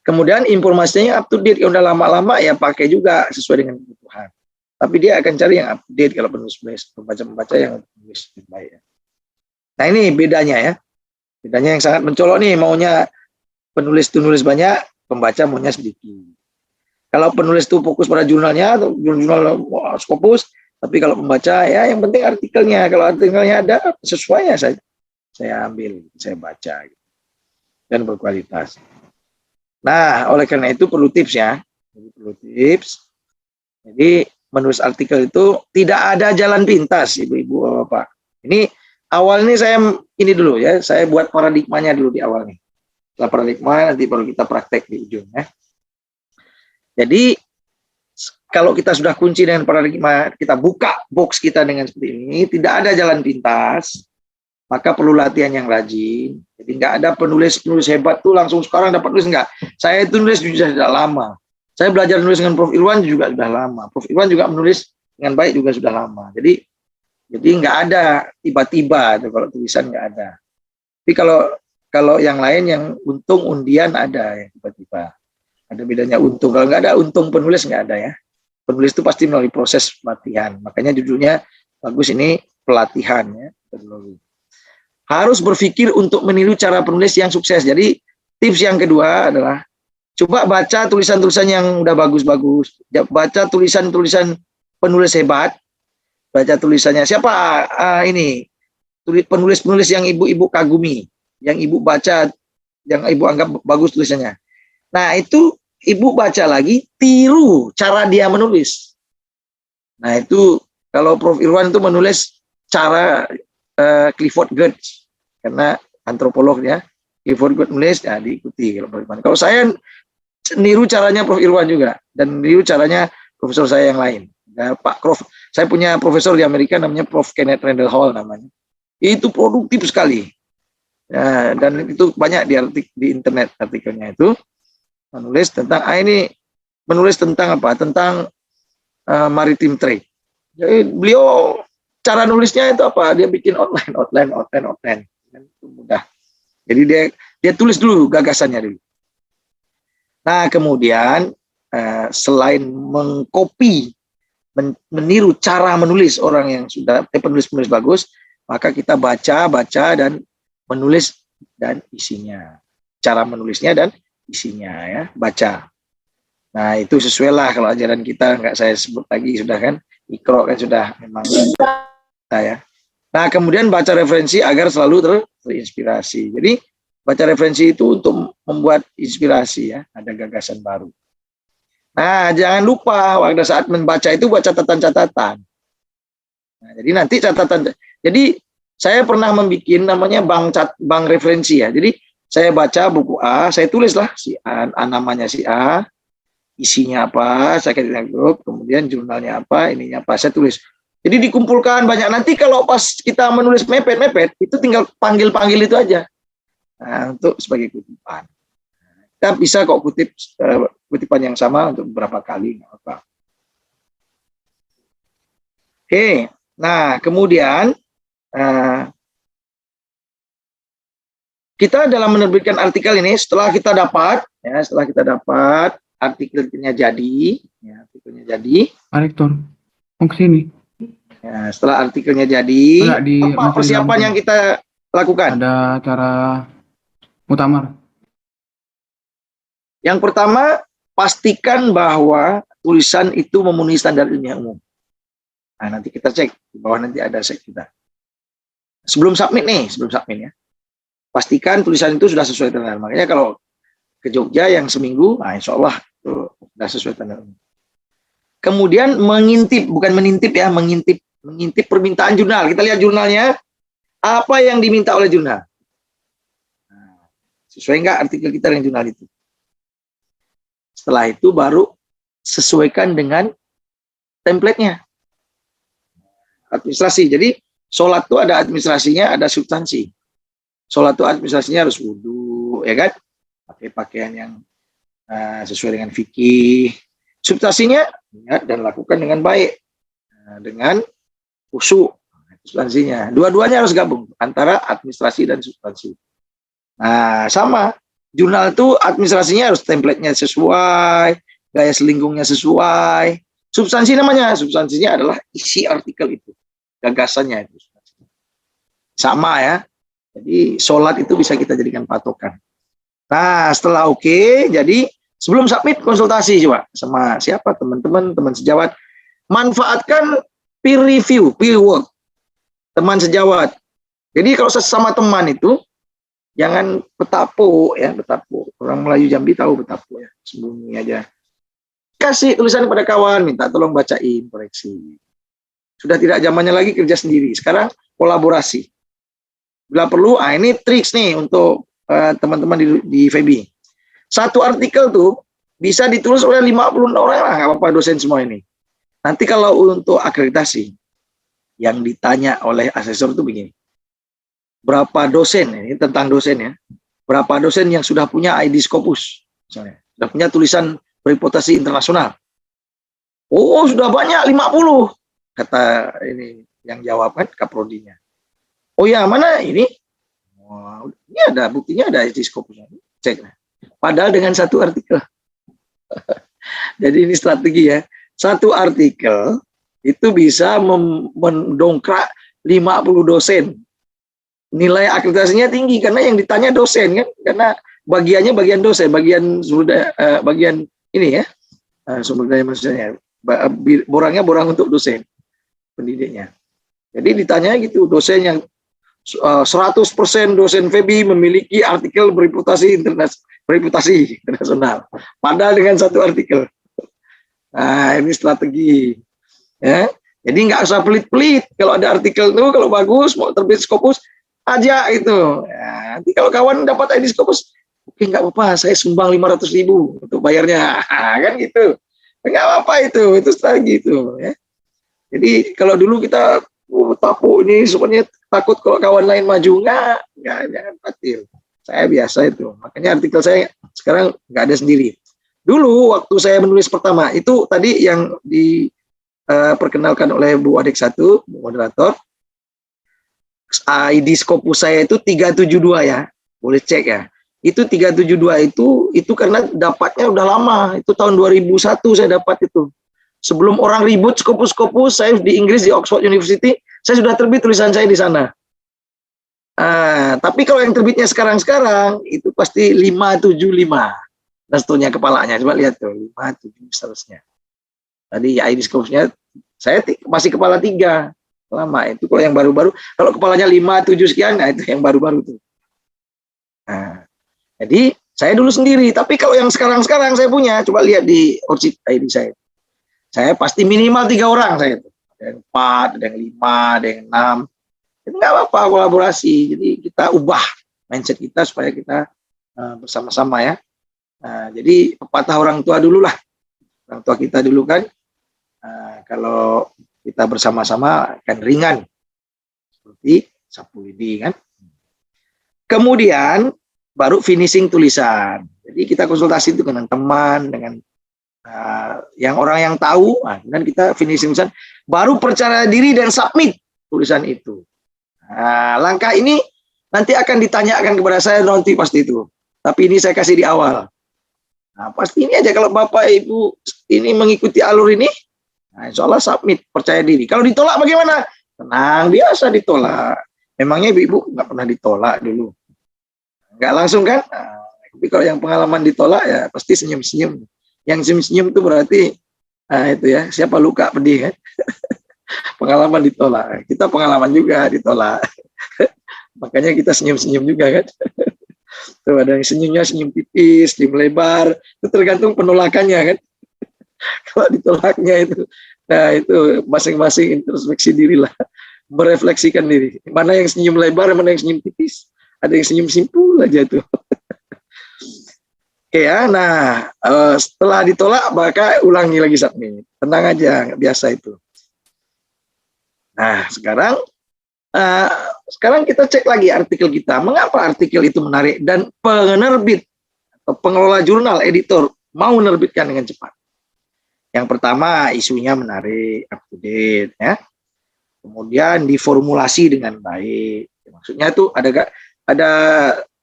Kemudian informasinya up to date. Yang udah lama-lama ya pakai juga sesuai dengan kebutuhan. Tapi dia akan cari yang up to date kalau penulis, pembaca yang penulis baik. Nah, ini bedanya ya. Bedanya yang sangat mencolok nih, maunya penulis banyak, pembaca maunya sedikit. Kalau penulis itu fokus pada jurnalnya atau jurnal wah, Scopus, tapi kalau pembaca ya yang penting artikelnya. Kalau artikelnya ada sesuai ya saya ambil, saya baca dan berkualitas. Nah, oleh karena itu perlu tips ya. Perlu tips. Jadi menulis artikel itu tidak ada jalan pintas, ibu-ibu, bapak. Ini awal ini saya ini dulu ya, saya buat paradigmanya dulu di awal nih. Setelah paradigma nanti baru kita praktek di ujung ya. Jadi kalau kita sudah kunci dengan paradigma, kita buka box kita dengan seperti ini, tidak ada jalan pintas, maka perlu latihan yang rajin. Jadi nggak ada penulis hebat tuh langsung sekarang dapat tulis, enggak. Saya itu nulis juga sudah lama. Saya belajar nulis dengan Prof. Irwan juga sudah lama. Prof. Irwan juga menulis dengan baik juga sudah lama. Jadi nggak ada tiba-tiba kalau tulisan nggak ada. Tapi kalau yang lain yang untung undian ada yang tiba-tiba. Ada bedanya untung. Kalau nggak ada untung penulis nggak ada ya. Penulis itu pasti melalui proses pelatihan. Makanya judulnya bagus ini pelatihan ya. Harus berpikir untuk meniru cara penulis yang sukses. Jadi tips yang kedua adalah coba baca tulisan-tulisan yang udah bagus-bagus. Baca tulisan-tulisan penulis hebat. Baca tulisannya siapa ini penulis-penulis yang ibu-ibu kagumi, yang ibu baca, yang ibu anggap bagus tulisannya. Nah itu ibu baca lagi, tiru cara dia menulis. Nah itu kalau Prof. Irwan itu menulis cara Clifford Geertz, karena antropolog ya, Clifford Geertz menulis, ya diikuti. Kalau saya niru caranya Prof. Irwan juga, dan niru caranya profesor saya yang lain. Nah, Pak Prof, saya punya profesor di Amerika namanya Prof. Kenneth Randall Hall namanya. Itu produktif sekali. Ya, dan itu banyak di internet artikelnya itu menulis tentang menulis tentang apa? Tentang maritime trade. Jadi beliau cara nulisnya itu apa? Dia bikin outline. Dan itu mudah. Jadi dia tulis dulu gagasannya dulu. Nah, kemudian selain mengcopy meniru cara menulis orang yang sudah penulis bagus, maka kita baca dan menulis dan isinya, cara menulisnya dan isinya ya, baca. Nah itu sesuai lah kalau ajaran kita, nggak saya sebut lagi sudah kan, Iqra kan sudah memang ya. Nah kemudian baca referensi agar selalu terinspirasi. Jadi baca referensi itu untuk membuat inspirasi ya, ada gagasan baru. Nah, jangan lupa pada saat membaca itu buat catatan-catatan. Nah, jadi nanti catatan. Jadi saya pernah membuat namanya bank referensi ya. Jadi saya baca buku A, saya tulislah si A, namanya si A, isinya apa, saya kasih grup, kemudian jurnalnya apa, ininya apa, saya tulis. Jadi dikumpulkan banyak. Nanti kalau pas kita menulis mepet, itu tinggal panggil itu aja. Nah, untuk sebagai kutipan. Kita bisa kok kutipan yang sama untuk beberapa kali, nggak apa. Oke, nah kemudian kita dalam menerbitkan artikel ini, setelah kita dapat artikelnya jadi, Pak Rektor, mau ke sini. Ya, setelah artikelnya jadi, apa persiapan yang kita lakukan? Ada acara muktamar. Yang pertama, pastikan bahwa tulisan itu memenuhi standar ilmiah umum. Nah, nanti kita cek di bawah, nanti ada cek kita. Sebelum submit ya. Pastikan tulisan itu sudah sesuai standar. Makanya kalau ke Jogja yang seminggu, nah insya Allah itu sudah sesuai standar umum. Kemudian bukan menintip ya, mengintip permintaan jurnal. Kita lihat jurnalnya, apa yang diminta oleh jurnal. Nah, sesuai nggak artikel kita dengan jurnal itu. Setelah itu baru sesuaikan dengan template-nya. Administrasi. Jadi sholat itu ada administrasinya, ada substansi. Sholat itu administrasinya harus wudu, ya kan? Pakai pakaian yang sesuai dengan fikih. Substansinya ingat dan lakukan dengan baik, dengan khusyuk. Substansinya. Dua-duanya harus gabung antara administrasi dan substansi. Nah, sama. Jurnal itu administrasinya harus template-nya sesuai, gaya selingkungnya sesuai. Substansinya adalah isi artikel itu, gagasannya itu. Sama ya. Jadi sholat itu bisa kita jadikan patokan. Nah setelah oke, jadi Sebelum submit, konsultasi coba sama siapa, teman-teman, teman sejawat. Manfaatkan peer review, peer work, teman sejawat. Jadi kalau sesama teman itu, jangan petapo ya, petapo. Orang Melayu Jambi tahu petapo ya, sembunyi aja. Kasih tulisan kepada kawan, minta tolong bacain, koreksi. Sudah tidak zamannya lagi kerja sendiri. Sekarang kolaborasi. Bila perlu, ini triks nih untuk teman-teman di FEBI. Satu artikel tuh bisa ditulis oleh 50 orang lah, nggak apa-apa dosen semua ini. Nanti kalau untuk akreditasi, yang ditanya oleh asesor itu begini. Berapa dosen, ini tentang dosen ya, berapa dosen yang sudah punya ID Scopus, misalnya, sudah punya tulisan bereputasi internasional. Oh, sudah banyak, 50, kata ini yang jawab kan, kaprodinya. Oh ya, mana ini? Wah, ini ada, buktinya ada ID Scopusnya. Cek. Padahal dengan satu artikel. Jadi ini strategi ya. Satu artikel itu bisa mendongkrak 50 dosen. Nilai akreditasinya tinggi karena yang ditanya dosen kan, karena bagiannya bagian dosen, bagian bagian ini ya, sumber daya manusianya, borang untuk dosen pendidiknya. Jadi ditanya gitu, dosen yang 100% dosen FEBI memiliki artikel bereputasi internasional, padahal dengan satu artikel. Nah, ini strategi ya. Jadi nggak usah pelit-pelit, kalau ada artikel itu kalau bagus mau terbit Scopus aja itu. Ya, nanti kalau kawan dapat ID Scopus, oke nggak apa-apa, saya sumbang 500.000 untuk bayarnya, kan gitu. Nggak apa-apa itu strategi itu. Ya. Jadi kalau dulu kita tapu ini sebenarnya takut kalau kawan lain maju, jangan khawatir. Saya biasa itu. Makanya artikel saya sekarang nggak ada sendiri. Dulu waktu saya menulis pertama itu tadi yang diperkenalkan oleh Bu Adek 1, Bu moderator. ID Scopus saya itu 372 ya, boleh cek ya. Itu 372 itu karena dapatnya udah lama, itu tahun 2001 saya dapat itu. Sebelum orang ribut Scopus, saya di Inggris di Oxford University, saya sudah terbit tulisan saya di sana. Tapi kalau yang terbitnya sekarang itu pasti 575. Dan seterusnya kepalanya, coba lihat tuh 57 seterusnya. Tadi ID Scopusnya saya masih kepala 3. Lama itu kalau yang baru-baru, kalau kepalanya 5-7 sekian, nah itu yang baru-baru tuh. Nah, jadi saya dulu sendiri, tapi kalau yang sekarang saya punya, coba lihat di ORCID ID saya. Saya pasti minimal 3 orang saya itu. Ada yang 4, ada yang 5, ada yang 6. Itu nggak apa-apa kolaborasi. Jadi kita ubah mindset kita supaya kita bersama-sama ya. Nah, jadi pepatah orang tua dulu lah. Orang tua kita dulu kan, kalau kita bersama-sama akan ringan. Seperti sapu lidi kan. Kemudian baru finishing tulisan. Jadi kita konsultasi itu dengan teman, dengan yang orang yang tahu, dan kita finishing tulisan. Baru percaya diri dan submit tulisan itu. Langkah ini nanti akan ditanyakan kepada saya nanti pasti itu. Tapi ini saya kasih di awal. Pasti ini aja kalau Bapak Ibu ini mengikuti alur ini, insya Allah submit, percaya diri. Kalau ditolak bagaimana? Tenang, biasa ditolak. Memangnya Ibu nggak pernah ditolak dulu? Nggak langsung kan? Tapi kalau yang pengalaman ditolak ya pasti senyum-senyum. Yang senyum-senyum itu berarti itu ya, siapa luka pedih kan? Pengalaman ditolak. Kita pengalaman juga ditolak. Makanya kita senyum-senyum juga kan? Tuh ada yang senyumnya senyum tipis, senyum lebar, itu tergantung penolakannya kan. Kalau ditolaknya itu, nah itu masing-masing introspeksi diri lah, merefleksikan diri. Mana yang senyum lebar, mana yang senyum tipis, ada yang senyum simpul aja tuh. Oke ya, nah setelah ditolak maka ulangi lagi submit. Tenang aja, biasa itu. Nah sekarang kita cek lagi artikel kita. Mengapa artikel itu menarik dan penerbit atau pengelola jurnal, editor mau menerbitkan dengan cepat? Yang pertama isunya menarik, up to date ya. Kemudian diformulasi dengan baik. Maksudnya itu ada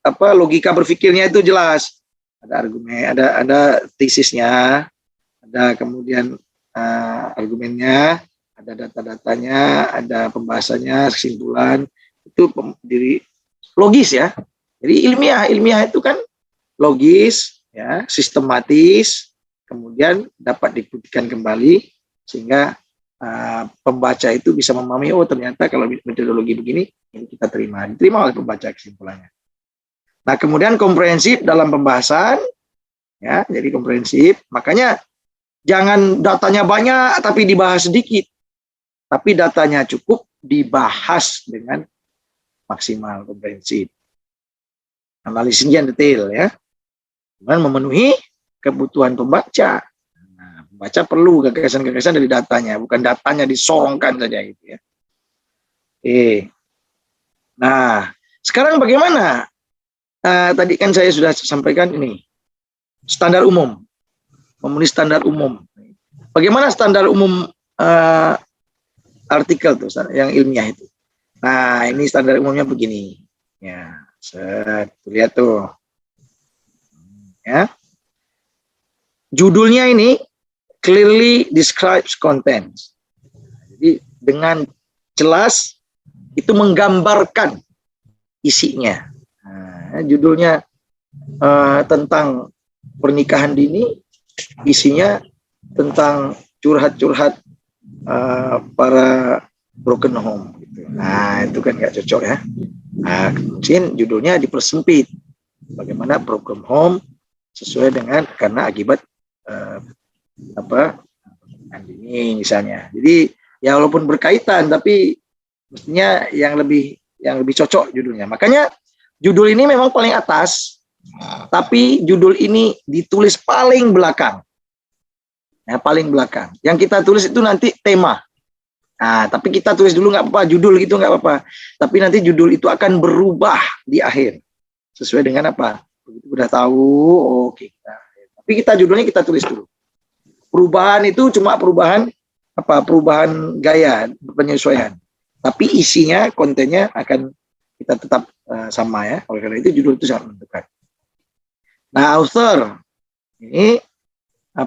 apa logika berpikirnya itu jelas. Ada argumen, ada tesisnya, ada kemudian argumennya, ada data-datanya, ada pembahasannya, kesimpulan, itu logis ya. Jadi ilmiah itu kan logis, ya, sistematis, kemudian dapat dibuktikan kembali sehingga pembaca itu bisa memahami, oh ternyata kalau metodologi begini ini kita diterima oleh pembaca kesimpulannya. Nah, kemudian komprehensif dalam pembahasan, ya, jadi komprehensif. Makanya jangan datanya banyak tapi dibahas sedikit, tapi datanya cukup dibahas dengan maksimal, komprehensif. Analisisnya detail, ya, dan memenuhi kebutuhan pembaca. Baca perlu gagasan-gagasan dari datanya, bukan datanya disorongkan saja gitu, ya. Nah, sekarang bagaimana? Tadi kan saya sudah sampaikan ini standar umum, memenuhi standar umum. Bagaimana standar umum artikel tuh yang ilmiah itu? Nah, ini standar umumnya begini, ya. Lihat tuh, ya. Judulnya ini clearly describes contents. Jadi dengan jelas itu menggambarkan isinya. Nah, judulnya tentang pernikahan dini, isinya tentang curhat-curhat para broken home. Gitu. Nah, itu kan nggak cocok, ya. Nah, mungkin judulnya dipersempit. Bagaimana broken home sesuai dengan karena akibat ini misalnya. Jadi ya walaupun berkaitan tapi mestinya yang lebih cocok judulnya. Makanya judul ini memang paling atas, tapi judul ini ditulis paling belakang. Ya, paling belakang. Yang kita tulis itu nanti tema. Nah, tapi kita tulis dulu nggak apa-apa, judul gitu nggak apa-apa. Tapi nanti judul itu akan berubah di akhir sesuai dengan apa. Begitu udah tahu, oke. Tapi kita judulnya kita tulis dulu. Perubahan itu cuma perubahan gaya, penyesuaian. Tapi isinya, kontennya akan kita tetap sama, ya. Oleh karena itu judul itu sangat menentukan. Nah, author ini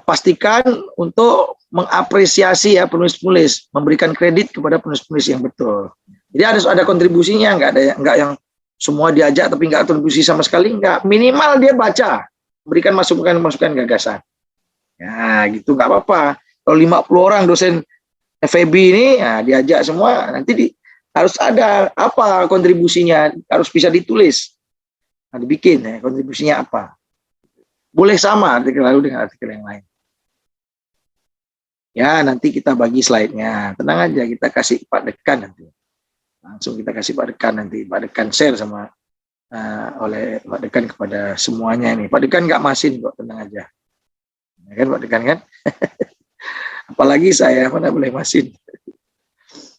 pastikan untuk mengapresiasi, ya, penulis-penulis, memberikan kredit kepada penulis-penulis yang betul. Jadi harus ada kontribusinya, nggak yang semua diajak tapi nggak kontribusi sama sekali, nggak. Minimal dia baca, memberikan masukan gagasan. Ya, gitu nggak apa-apa. Kalau 50 orang dosen FEB ini, ya, diajak semua, nanti harus ada apa kontribusinya, harus bisa ditulis. Nah, dibikin, ya, kontribusinya apa. Boleh sama artikel lalu dengan artikel yang lain. Ya, nanti kita bagi slide-nya. Tenang aja, kita kasih Pak Dekan nanti. Langsung kita kasih Pak Dekan nanti. Pak Dekan share sama oleh Pak Dekan kepada semuanya ini. Pak Dekan nggak masin kok, tenang aja. Ya kan Pak Dekan kan? Apalagi saya, mana boleh masin.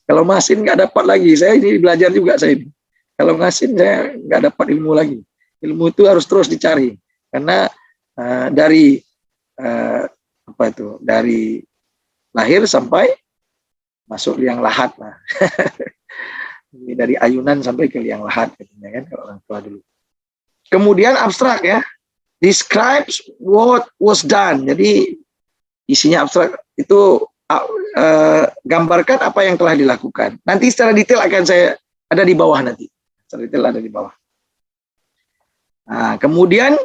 Kalau masin nggak dapat lagi. Saya ini belajar juga saya ini. Kalau masin saya nggak dapat ilmu lagi. Ilmu itu harus terus dicari. Karena dari lahir sampai masuk liang lahat. Nah. Dari ayunan sampai ke liang lahat, katanya kan kalau orang tua dulu. Kemudian abstrak, ya, describes what was done. Jadi isinya abstrak itu gambarkan apa yang telah dilakukan. Nanti secara detail akan saya ada di bawah nanti. Secara detail ada di bawah. Nah, kemudian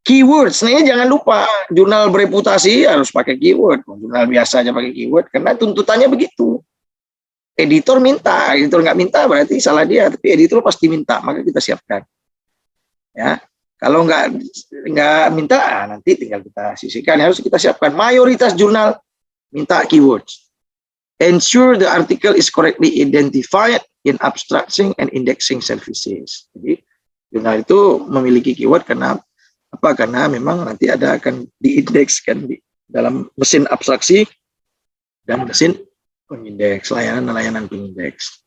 keywords. Nah, ini jangan lupa, jurnal bereputasi harus pakai keyword. Jurnal biasa aja pakai keyword karena tuntutannya begitu. Editor minta, editor nggak minta berarti salah dia, tapi editor pasti minta, maka kita siapkan. Ya, kalau nggak minta, nanti tinggal kita sisihkan. Harus kita siapkan. Mayoritas jurnal minta keywords. Ensure the article is correctly identified in abstracting and indexing services. Jadi jurnal itu memiliki keyword karena apa? Karena memang nanti akan diindekskan di dalam mesin abstraksi dan mesin pengindeks, layanan pengindeks.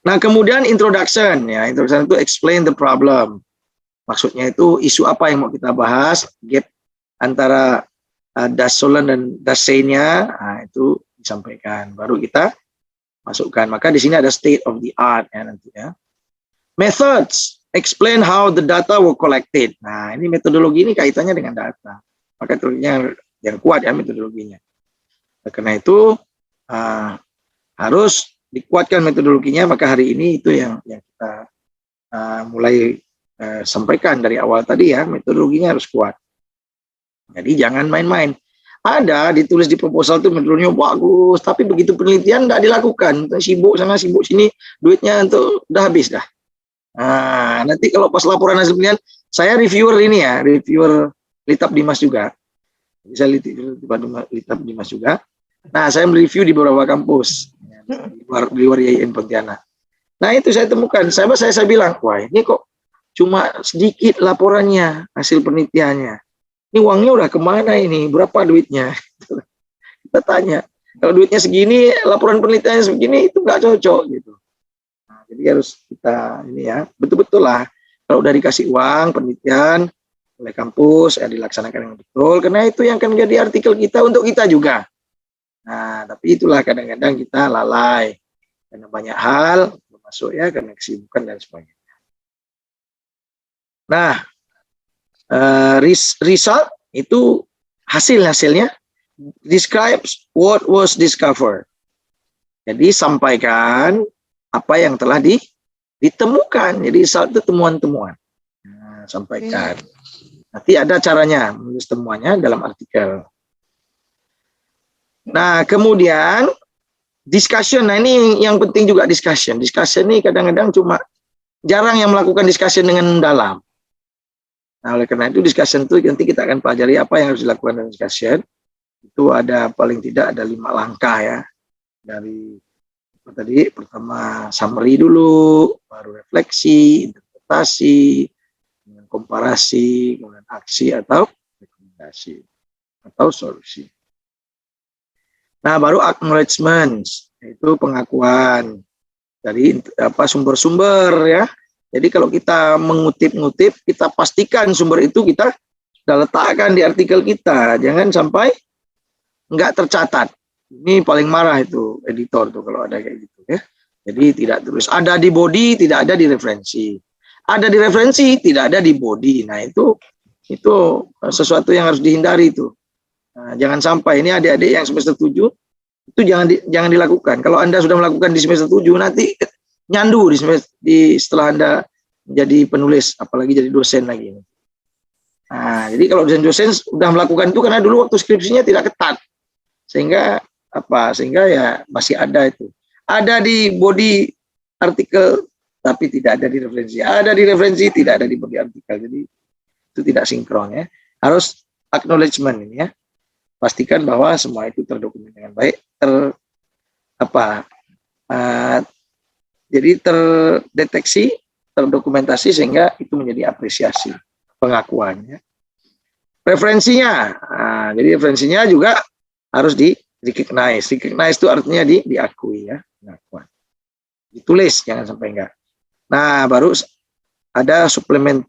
Nah, kemudian introduction, ya, introduction itu explain the problem. Maksudnya itu isu apa yang mau kita bahas, gap antara Dassolen dan Dasein-nya, nah, itu disampaikan, baru kita masukkan. Maka di sini ada state of the art, ya, nanti, ya. Methods, explain how the data were collected. Nah, ini metodologi ini kaitannya dengan data. Maka tulisnya yang kuat, ya, metodologinya. Nah, karena itu harus dikuatkan metodologinya, maka hari ini itu yang kita mulai sampaikan dari awal tadi, ya, metodologinya harus kuat. Jadi jangan main-main. Ada ditulis di proposal itu menurutnya bagus, tapi begitu penelitian nggak dilakukan, sibuk sana sibuk sini, duitnya untuk udah habis dah. Nah, nanti kalau pas laporan hasil penelitian, saya reviewer ini ya, reviewer Litap Dimas juga, bisa Litap Dimas juga. Nah, saya mereview di beberapa kampus di luar IAIN Pontianak. Nah, itu saya temukan, saya bilang, wah ini kok cuma sedikit laporannya, hasil penelitiannya. Ini uangnya udah kemana ini? Berapa duitnya? Kita tanya. Kalau duitnya segini, laporan penelitiannya segini, itu nggak cocok gitu. Nah, jadi harus kita ini ya, betul-betul lah. Kalau udah dikasih uang penelitian oleh kampus, ya dilaksanakan dengan betul. Karena itu yang akan menjadi artikel kita untuk kita juga. Nah, tapi itulah kadang-kadang kita lalai karena banyak hal termasuk ya karena kesibukan dan sebagainya. Nah, result itu hasilnya describes what was discovered. Jadi sampaikan apa yang telah ditemukan. Jadi result itu temuan-temuan. Nah, sampaikan. Nanti ada caranya menulis temuannya dalam artikel. Nah, kemudian discussion. Nah, ini yang penting juga discussion. Discussion ini kadang-kadang cuma jarang yang melakukan discussion dengan dalam. Nah, oleh karena itu discussion itu nanti kita akan pelajari apa yang harus dilakukan dalam discussion. Itu ada paling tidak ada 5 langkah ya. Dari tadi pertama summary dulu, baru refleksi, interpretasi, komparasi, kemudian aksi atau rekomendasi atau solusi. Nah, baru acknowledgement, itu pengakuan dari sumber-sumber ya. Jadi kalau kita mengutip-ngutip, kita pastikan sumber itu kita sudah letakkan di artikel kita. Jangan sampai nggak tercatat. Ini paling marah itu editor tuh kalau ada kayak gitu ya. Jadi tidak terus ada di body, tidak ada di referensi. Ada di referensi, tidak ada di body. Nah, itu sesuatu yang harus dihindari itu. Nah, jangan sampai ini adik-adik yang semester 7 itu jangan dilakukan. Kalau Anda sudah melakukan di semester 7 nanti nyandu setelah Anda menjadi penulis, apalagi jadi dosen lagi. Nah, jadi kalau dosen sudah melakukan itu karena dulu waktu skripsinya tidak ketat. Sehingga ya masih ada itu. Ada di body artikel tapi tidak ada di referensi. Ada di referensi, tidak ada di body artikel. Jadi itu tidak sinkron ya. Harus acknowledgement ini ya. Pastikan bahwa semua itu terdokumen dengan baik, jadi terdeteksi, terdokumentasi sehingga itu menjadi apresiasi pengakuannya. Referensinya, jadi referensinya juga harus di-recognize. Recognize itu artinya diakui ya, pengakuan. Ditulis, jangan sampai enggak. Nah, baru ada suplemen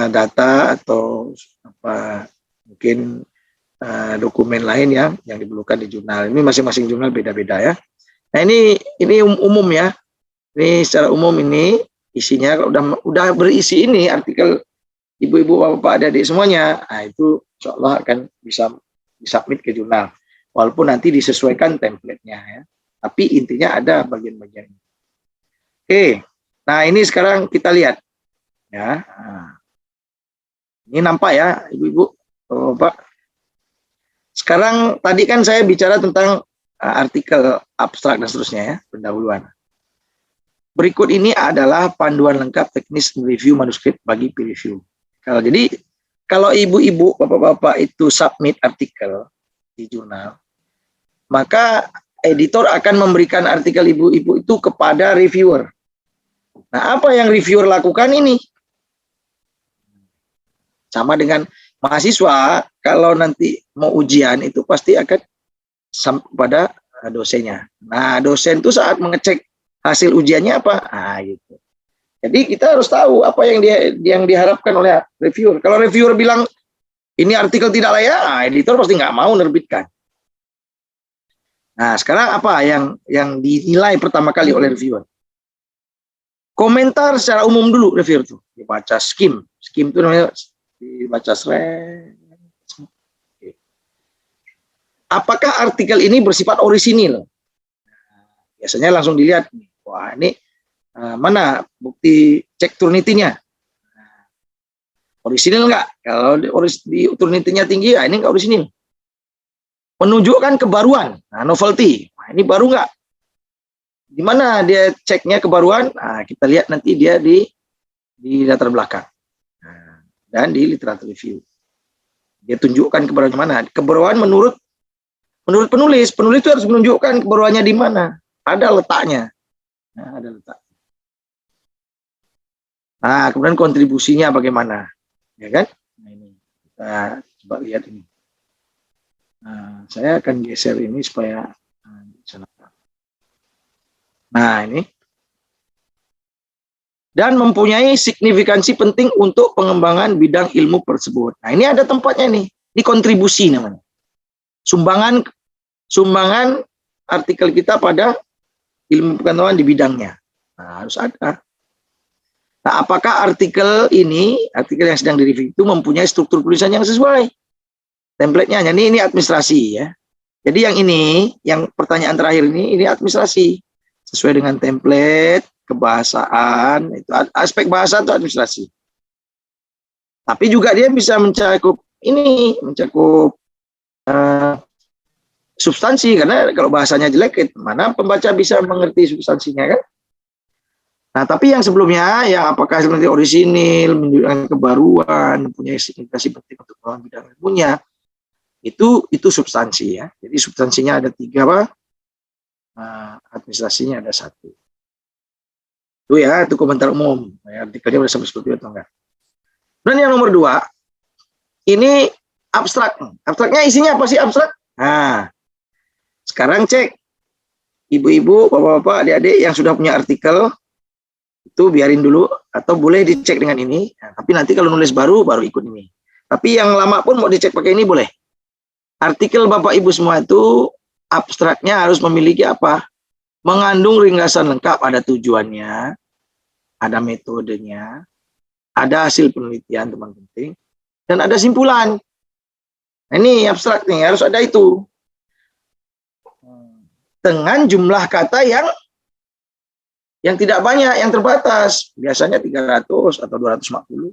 data atau mungkin dokumen lain ya yang diperlukan di jurnal. Ini masing-masing jurnal beda-beda ya. Nah, ini umum ya. Ini secara umum ini isinya kalau udah berisi ini artikel ibu-ibu, bapak, adik-adik semuanya, nah itu insya Allah akan bisa disubmit ke jurnal. Walaupun nanti disesuaikan template-nya ya. Tapi intinya ada bagian-bagian ini. Oke. Nah, ini sekarang kita lihat ya. Nah, ini nampak ya ibu-ibu, bapak. Sekarang tadi kan saya bicara tentang artikel abstrak dan seterusnya ya, pendahuluan. Berikut ini adalah panduan lengkap teknis review manuskrip bagi peer review. Kalau ibu-ibu, bapak-bapak itu submit artikel di jurnal, maka editor akan memberikan artikel ibu-ibu itu kepada reviewer. Nah, apa yang reviewer lakukan ini? Sama dengan mahasiswa, kalau nanti mau ujian itu pasti akan pada dosennya. Nah, dosen itu saat mengecek hasil ujiannya apa? Nah, gitu. Jadi kita harus tahu apa yang diharapkan oleh reviewer. Kalau reviewer bilang ini artikel tidak layak, editor pasti nggak mau nerbitkan. Nah, sekarang apa yang dinilai pertama kali oleh reviewer? Komentar secara umum dulu reviewer tuh, dibaca skim itu namanya dibaca apakah artikel ini bersifat orisinil? Biasanya langsung dilihat, wah ini mana bukti cek Turnitin-nya. Orisinil nggak? Kalau di Turnitin-nya tinggi, ya ini nggak orisinil. Menunjukkan kebaruan, nah, novelty. Nah, ini baru nggak? Gimana dia ceknya kebaruan? Nah, kita lihat nanti dia di latar belakang. Nah, dan di literatur review. Dia tunjukkan kebaruannya mana. Kebaruan menurut penulis itu harus menunjukkan kebaruannya di mana. Ada letaknya. Nah, ada letaknya. Nah, kemudian kontribusinya bagaimana? Ya kan? Nah, ini kita coba lihat ini. Nah, saya akan geser ini supaya nah ini. Dan mempunyai signifikansi penting untuk pengembangan bidang ilmu tersebut. Nah, ini ada tempatnya nih. Ini kontribusi namanya. Sumbangan artikel kita pada ilmu pengetahuan di bidangnya. Nah, harus ada. Nah, apakah artikel yang sedang direview itu mempunyai struktur tulisan yang sesuai? Template-nya, ini administrasi ya. Jadi yang pertanyaan terakhir ini administrasi. Sesuai dengan template, kebahasaan, itu aspek bahasa itu administrasi. Tapi juga dia bisa mencakup substansi, karena kalau bahasanya jelek, mana pembaca bisa mengerti substansinya kan? Nah, tapi yang sebelumnya, yang apakah seperti orisinil, menunjukkan kebaruan, punya signifikansi penting untuk pengembangan bidang ilmunya, itu substansi ya. Jadi substansinya ada 3, Pak. Administrasinya ada 1. Itu ya, itu komentar umum. Ya, artikelnya sudah sampai seperti itu atau enggak. Dan yang nomor 2, ini abstrak. Abstraknya isinya apa sih abstrak? Nah, sekarang cek. Ibu-ibu, bapak-bapak, adik-adik yang sudah punya artikel, itu biarin dulu, atau boleh dicek dengan ini. Nah, tapi nanti kalau nulis baru ikut ini. Tapi yang lama pun mau dicek pakai ini boleh. Artikel Bapak Ibu semua itu abstraknya harus memiliki apa? Mengandung ringkasan lengkap, ada tujuannya, ada metodenya, ada hasil penelitian teman penting, dan ada simpulan. Nah, ini abstrak nih, harus ada itu. Dengan jumlah kata yang tidak banyak, yang terbatas. Biasanya 300 atau 250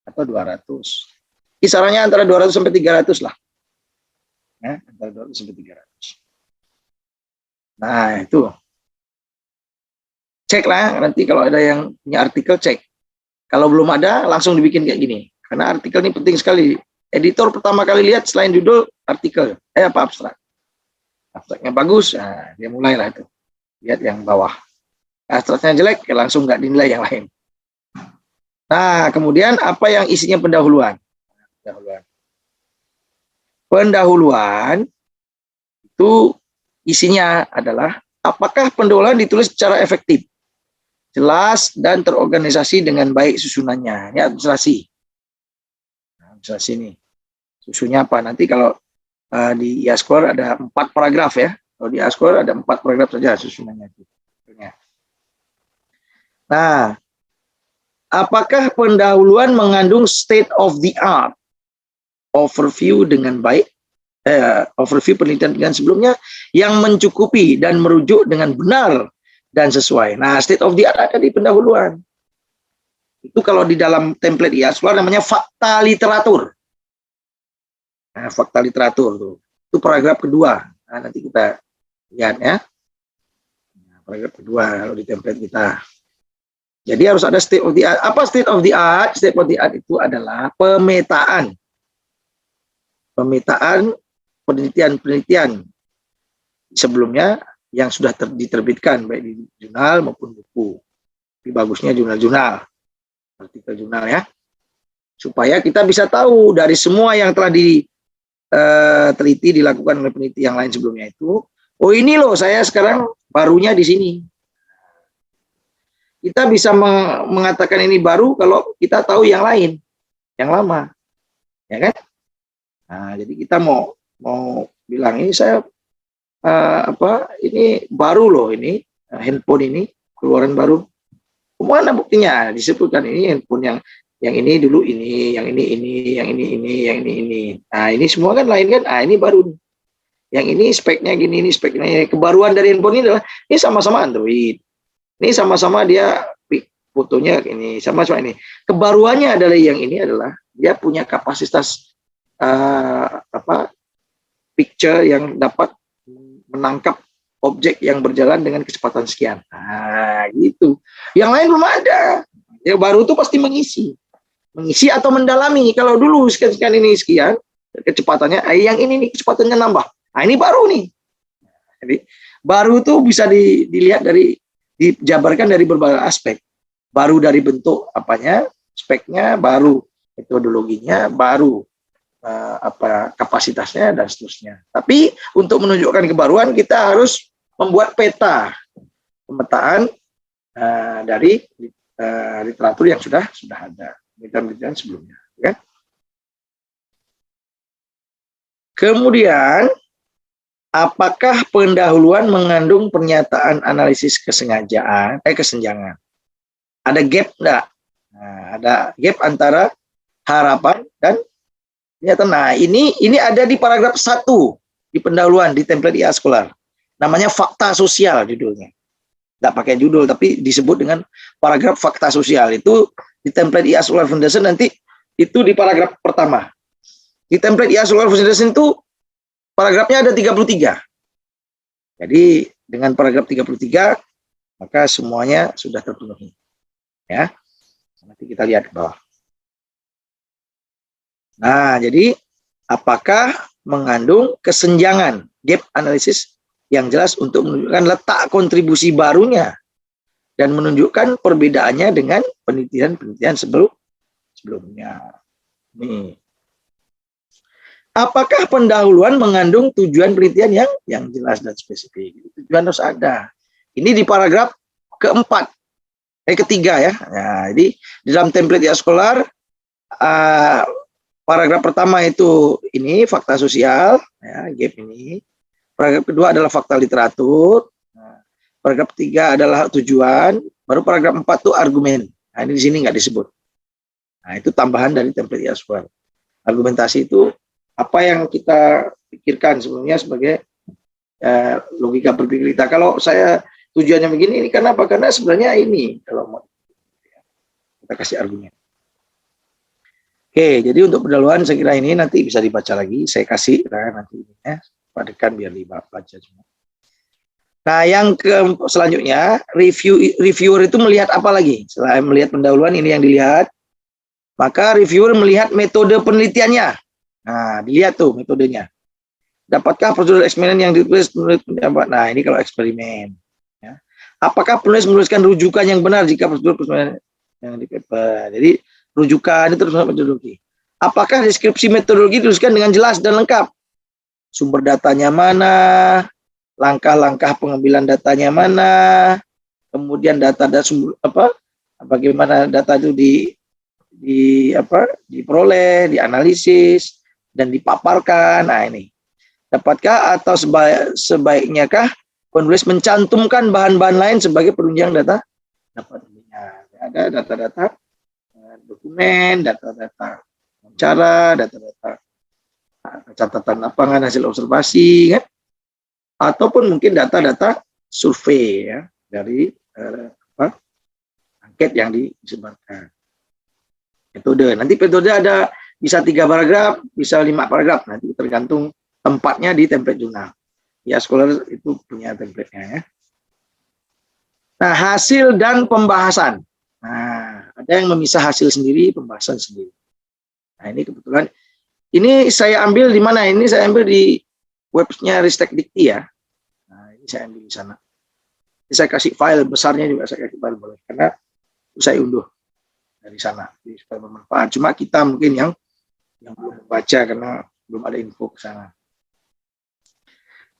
atau 200. Kisarannya antara 200 sampai 300 lah. Ya, antara 200 sampai 300. Nah, itu. Cek lah, nanti kalau ada yang punya artikel, cek. Kalau belum ada, langsung dibikin kayak gini. Karena artikel ini penting sekali. Editor pertama kali lihat selain judul, artikel. Abstrak. Abstraknya bagus, nah, dia mulailah itu. Lihat yang bawah. Abstraknya jelek, langsung nggak dinilai yang lain. Nah, kemudian apa yang isinya pendahuluan? Pendahuluan itu isinya adalah apakah pendahuluan ditulis secara efektif, jelas, dan terorganisasi dengan baik susunannya. Ini administrasi. Nah, administrasi ini. Susunnya apa? Nanti kalau di IASCOR ada 4 paragraf ya. Kalau di IASCOR ada 4 paragraf saja susunannya. Nah, apakah pendahuluan mengandung state of the art, overview dengan baik, overview penelitian sebelumnya yang mencukupi dan merujuk dengan benar dan sesuai. Nah, state of the art ada di pendahuluan. Itu kalau di dalam template IASCOR namanya fakta literatur. Nah, fakta literatur tuh. Itu paragraf kedua. Nah, nanti kita lihat ya. Nah, paragraf kedua kalau di template kita. Jadi harus ada state of the art. Apa state of the art? State of the art itu adalah pemetaan. Pemetaan penelitian-penelitian sebelumnya yang sudah diterbitkan baik di jurnal maupun buku. Tapi bagusnya jurnal-jurnal, artikel jurnal ya. Supaya kita bisa tahu dari semua yang telah diteliti dilakukan oleh peneliti yang lain sebelumnya itu, oh ini loh saya sekarang barunya di sini. Kita bisa mengatakan ini baru kalau kita tahu yang lain, yang lama, ya kan? Nah, jadi kita mau bilang ini saya ini baru loh, ini handphone ini keluaran baru. Mana buktinya? Disebutkan ini handphone yang ini dulu ini, yang ini, yang ini. Nah, ini semua kan lain kan? Ah, ini baru. Yang ini speknya gini, ini speknya. Kebaruan dari handphone ini adalah ini sama-sama Android. Ini sama-sama dia fotonya ini sama ini. Kebaruannya adalah yang ini adalah dia punya kapasitas picture yang dapat menangkap objek yang berjalan dengan kecepatan sekian. Nah, gitu. Yang lain belum ada. Yang baru itu pasti mengisi atau mendalami. Kalau dulu sekian ini sekian kecepatannya, yang ini nih kecepatannya nambah. Nah, ini baru nih. Jadi baru itu bisa dilihat dijabarkan dari berbagai aspek. Baru dari bentuk apanya, speknya baru, metodologinya baru, kapasitasnya dan seterusnya. Tapi untuk menunjukkan kebaruan kita harus membuat peta pemetaan dari literatur yang sudah ada, penelitian sebelumnya. Ya. Kemudian, apakah pendahuluan mengandung pernyataan analisis kesenjangan? Ada gap enggak? Nah, ada gap antara harapan dan pernyataan. Nah, ini ada di paragraf 1 di pendahuluan di template IA Scholar. Namanya fakta sosial judulnya. Enggak pakai judul tapi disebut dengan paragraf fakta sosial. Itu di template IA Scholar Foundation nanti itu di paragraf pertama. Di template IA Scholar Foundation itu paragrafnya ada 33. Jadi dengan paragraf 33 maka semuanya sudah terpenuhi. Ya. Nanti kita lihat ke bawah. Nah, jadi apakah mengandung kesenjangan gap analisis yang jelas untuk menunjukkan letak kontribusi barunya dan menunjukkan perbedaannya dengan penelitian-penelitian sebelumnya. Nih. Apakah pendahuluan mengandung tujuan penelitian yang jelas dan spesifik? Tujuan harus ada. Ini di paragraf ketiga ya. Nah, jadi di dalam template IA Scholar paragraf pertama itu ini fakta sosial, ya, gap ini. Paragraf kedua adalah fakta literatur. Nah, paragraf ketiga adalah tujuan. Baru paragraf 4 itu argumen. Nah, ini di sini nggak disebut. Nah, itu tambahan dari template IA Scholar. Argumentasi itu apa yang kita pikirkan sebelumnya sebagai logika berpikir kita. Kalau saya tujuannya begini, ini karena apa? Karena sebenarnya ini kalau mau kita kasih argumen. Oke, jadi untuk pendahuluan saya kira ini nanti bisa dibaca lagi. Saya kasih nanti ya, Pak Dekan biar dibaca semua. Nah, yang selanjutnya reviewer itu melihat apa lagi? Selain melihat pendahuluan ini yang dilihat, maka reviewer melihat metode penelitiannya. Nah, dilihat tuh metodenya. Dapatkah prosedur eksperimen yang ditulis menurut pendapat? Nah, ini kalau eksperimen. Ya. Apakah penulis menuliskan rujukan yang benar jika prosedur eksperimen yang di paper? Jadi, rujukan itu terus metodologi. Apakah deskripsi metodologi dituliskan dengan jelas dan lengkap? Sumber datanya mana? Langkah-langkah pengambilan datanya mana? Kemudian bagaimana data itu diperoleh, dianalisis dan dipaparkan. Nah, ini. Dapatkah atau sebaiknya kah penulis mencantumkan bahan-bahan lain sebagai penunjang data? Dapat. Ada data-data dokumen, data-data wawancara, data-data catatan lapangan hasil observasi, kan? Ataupun mungkin data-data survei ya dari angket yang disebarkan. Metode. Nanti metode ada bisa 3 paragraf, bisa 5 paragraf. Nanti tergantung tempatnya di template jurnal. Ya, Scholar itu punya template-nya ya. Nah, hasil dan pembahasan. Nah, ada yang memisah hasil sendiri, pembahasan sendiri. Nah, ini kebetulan. Ini saya ambil di mana? Ini saya ambil di webnya Ristek Dikti ya. Nah, ini saya ambil di sana. Ini saya kasih file besarnya juga, saya kasih file boleh. Karena saya unduh dari sana. Jadi supaya bermanfaat. Cuma kita mungkin yang belum baca karena belum ada info ke sana.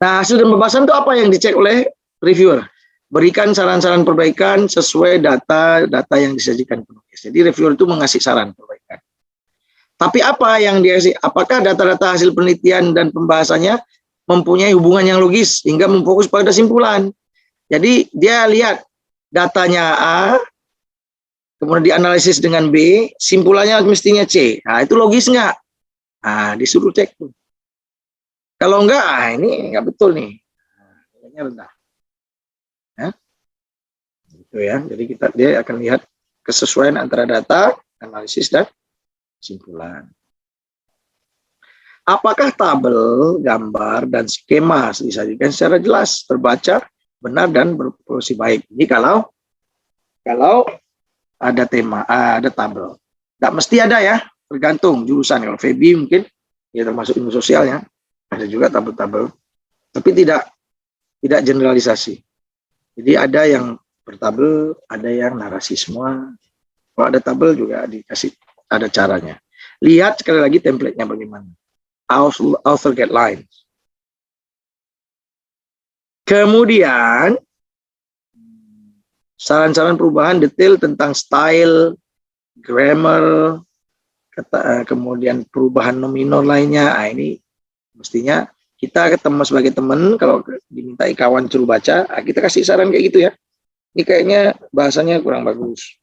Nah, hasil dan pembahasan itu apa yang dicek oleh reviewer? Berikan saran-saran perbaikan sesuai data yang disajikan penulis. Jadi reviewer itu mengasih saran perbaikan. Tapi apa yang dia kasih? Apakah data-data hasil penelitian dan pembahasannya mempunyai hubungan yang logis hingga memfokus pada kesimpulan? Jadi dia lihat datanya A, kemudian dianalisis dengan B, simpulannya mestinya C. Nah, itu logis nggak? Nah, disuruh cek tuh. Kalau enggak, ini enggak betul nih. Nilainya rendah. Ya. Gitu ya. Jadi dia akan lihat kesesuaian antara data, analisis, dan kesimpulan. Apakah tabel, gambar, dan skema disajikan secara jelas, terbaca, benar, dan berfungsi baik? Ini kalau ada tema, ada tabel. Tidak mesti ada ya, tergantung jurusan. Kalau FEBI mungkin ya termasuk ilmu sosialnya, ada juga tabel-tabel, tapi tidak generalisasi. Jadi ada yang bertabel, ada yang narasi semua. Kalau ada tabel juga dikasih ada caranya. Lihat sekali lagi template-nya bagaimana. Author guidelines. Kemudian saran-saran perubahan detail tentang style, grammar, kemudian perubahan nominal lainnya. Ini mestinya kita ketemu sebagai teman, kalau dimintai kawan suruh baca, kita kasih saran kayak gitu ya. Ini kayaknya bahasanya kurang bagus.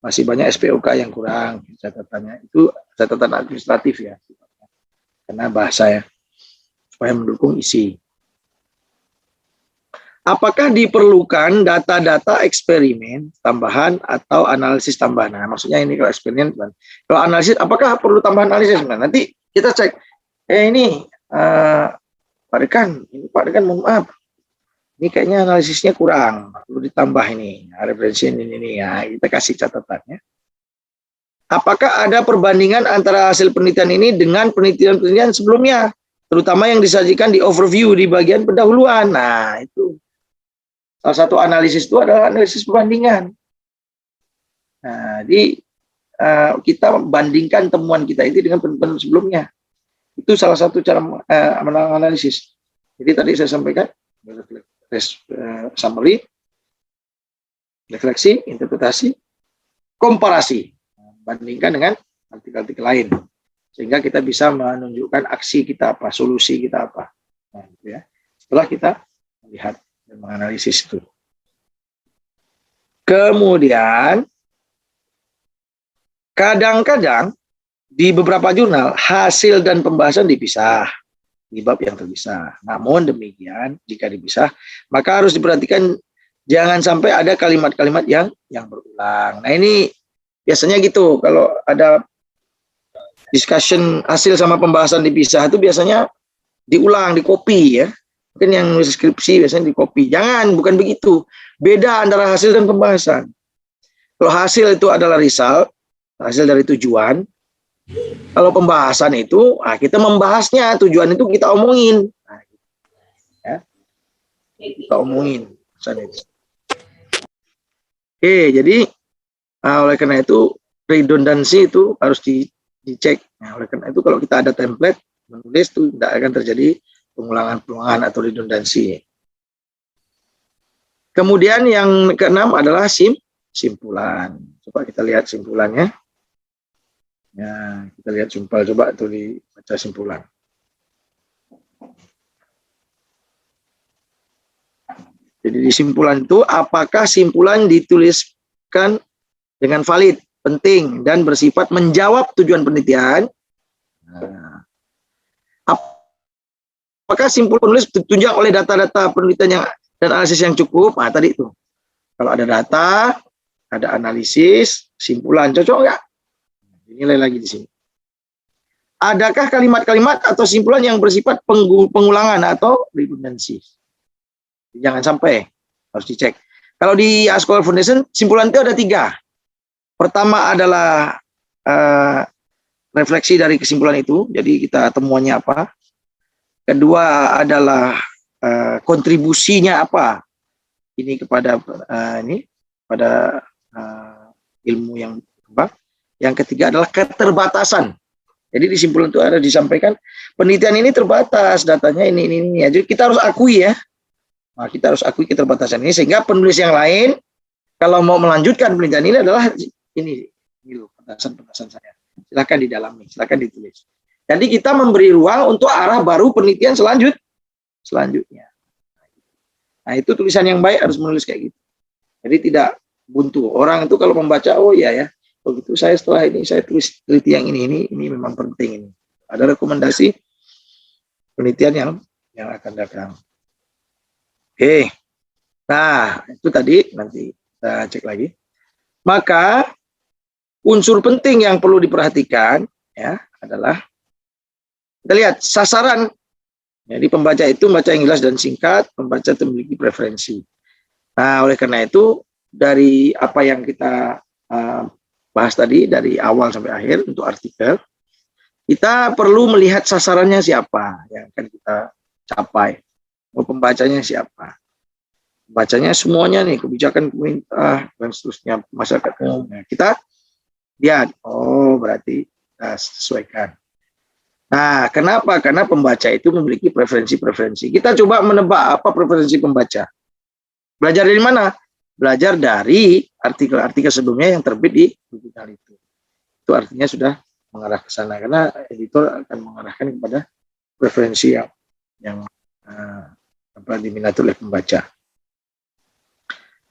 Masih banyak SPOK yang kurang catatannya. Itu catatan administratif ya. Karena bahasa ya. Supaya mendukung isi. Apakah diperlukan data-data eksperimen tambahan atau analisis tambahan? Nah, maksudnya ini kalau eksperimen, kalau analisis, apakah perlu tambahan analisis? Nah, nanti kita cek. Ini Pak Dekan, mohon maaf. Ini kayaknya analisisnya kurang, perlu ditambah ini. Referensi ini ya, kita kasih catatannya. Apakah ada perbandingan antara hasil penelitian ini dengan penelitian-penelitian sebelumnya, terutama yang disajikan di overview di bagian pendahuluan? Nah, itu salah satu analisis itu adalah analisis perbandingan. Nah, jadi kita bandingkan temuan kita ini dengan penelitian sebelumnya. Itu salah satu cara menganalisis. Jadi tadi saya sampaikan summary, refleksi, interpretasi, komparasi, bandingkan dengan artikel-artikel lain, sehingga kita bisa menunjukkan aksi kita apa, solusi kita apa. Nah, gitu ya. Setelah kita melihat dan menganalisis itu. Kemudian kadang-kadang di beberapa jurnal hasil dan pembahasan dipisah di bab yang terpisah. Namun demikian, jika dipisah, maka harus diperhatikan jangan sampai ada kalimat-kalimat yang berulang. Nah, ini biasanya gitu, kalau ada discussion hasil sama pembahasan dipisah itu biasanya diulang, di-copy ya. Mungkin yang nulis skripsi biasanya di-copy. Jangan, bukan begitu. Beda antara hasil dan pembahasan. Kalau hasil itu adalah result, hasil dari tujuan. Kalau pembahasan itu, kita membahasnya, tujuan itu kita omongin. Nah, ya. Kita omongin. Oke, jadi oleh karena itu redundancy itu harus dicek. Nah, oleh karena itu kalau kita ada template menulis itu tidak akan terjadi pengulangan atau redundansi. Kemudian yang keenam adalah simpulan. Coba kita lihat simpulannya. Ya, kita lihat coba itu dibaca simpulan. Jadi di simpulan itu, apakah simpulan dituliskan dengan valid, penting, dan bersifat menjawab tujuan penelitian? Nah, apakah simpulan penulis ditunjang oleh data-data penelitian dan analisis yang cukup? Nah, tadi itu. Kalau ada data, ada analisis, simpulan, cocok nggak? Nilai lagi di sini. Adakah kalimat-kalimat atau simpulan yang bersifat pengulangan atau redundansi? Jangan sampai, harus dicek. Kalau di Ascholar Foundation, simpulan itu ada 3. Pertama adalah refleksi dari kesimpulan itu, jadi kita temuannya apa. Kedua adalah kontribusinya apa ini kepada pada ilmu yang berkembang. Yang ketiga adalah keterbatasan. Jadi di simpulan itu ada disampaikan penelitian ini terbatas, datanya ini. Jadi kita harus akui ya. Nah, kita harus akui keterbatasan ini sehingga penulis yang lain kalau mau melanjutkan penelitian ini adalah ini loh penjelasan saya. Silakan didalami, silakan ditulis. Jadi kita memberi ruang untuk arah baru penelitian selanjutnya. Nah, itu tulisan yang baik harus menulis kayak gitu. Jadi tidak buntu. Orang itu kalau membaca, oh iya ya. Begitu saya setelah ini saya tulis penelitian yang ini memang penting ini. Ada rekomendasi penelitian yang akan datang. Oke. Nah, itu tadi nanti kita cek lagi. Maka unsur penting yang perlu diperhatikan ya adalah kita lihat sasaran. Jadi pembaca itu membaca yang jelas dan singkat, pembaca itu memiliki preferensi. Nah, oleh karena itu dari apa yang kita bahas tadi dari awal sampai akhir untuk artikel, kita perlu melihat sasarannya siapa yang akan kita capai. Pembacanya siapa? Bacanya semuanya nih, kebijakan pemerintah dan seterusnya, masyarakat umum. Nah, kita lihat, oh berarti kita sesuaikan. Nah, kenapa? Karena pembaca itu memiliki preferensi-preferensi. Kita coba menebak apa preferensi pembaca. Belajar dari mana? Belajar dari artikel-artikel sebelumnya yang terbit di jurnal itu. Itu artinya sudah mengarah ke sana, karena editor akan mengarahkan kepada preferensi yang diminati oleh pembaca.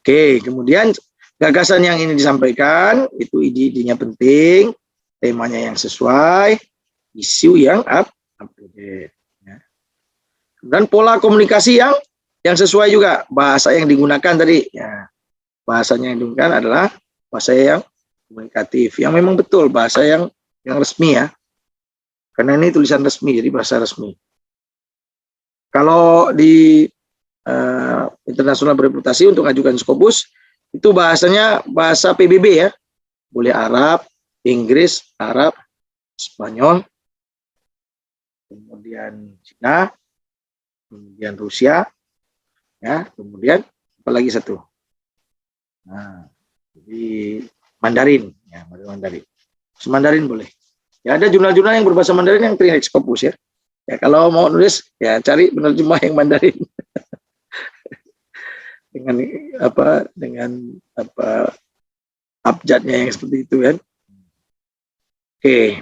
Oke, kemudian gagasan yang ini disampaikan itu ide-idenya penting, temanya yang sesuai, isu yang up-to-date. Ya. Kemudian pola komunikasi yang sesuai juga, bahasa yang digunakan tadi. Ya. Bahasanya yang digunakan adalah bahasa yang komunikatif, yang memang betul bahasa yang resmi ya. Karena ini tulisan resmi, jadi bahasa resmi. Kalau di internasional bereputasi untuk ajukan Scopus, itu bahasanya bahasa PBB ya. Boleh Arab, Inggris, Arab, Spanyol, kemudian Cina, kemudian Rusia, ya, kemudian apa lagi satu? Nah, jadi Mandarin, ya, Mandarin. Mandarin boleh. Ya, ada jurnal-jurnal yang berbahasa Mandarin yang terlihat Scopus ya. Ya, kalau mau nulis, ya cari penerjemah yang Mandarin. dengan abjadnya yang seperti itu kan. Oke.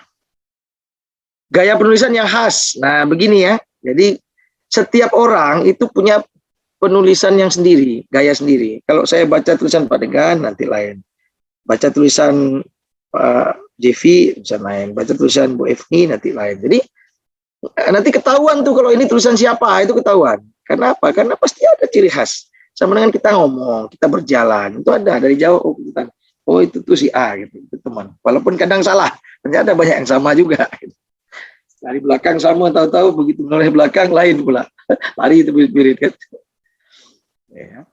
Gaya penulisan yang khas. Nah, begini ya. Jadi setiap orang itu punya penulisan yang sendiri, gaya sendiri. Kalau saya baca tulisan Pak Degan nanti lain. Baca tulisan JV bisa lain. Baca tulisan Bu Efni nanti lain. Jadi nanti ketahuan tuh kalau ini tulisan siapa, itu ketahuan. Kenapa? Karena pasti ada ciri khas. Sama dengan kita ngomong, kita berjalan, itu ada dari jauh, oh itu tuh si A gitu, itu teman. Walaupun kadang salah, ternyata banyak yang sama juga. Gitu. Dari belakang sama, tahu-tahu begitu menoleh belakang lain pula, lari itu birit kan. Ya.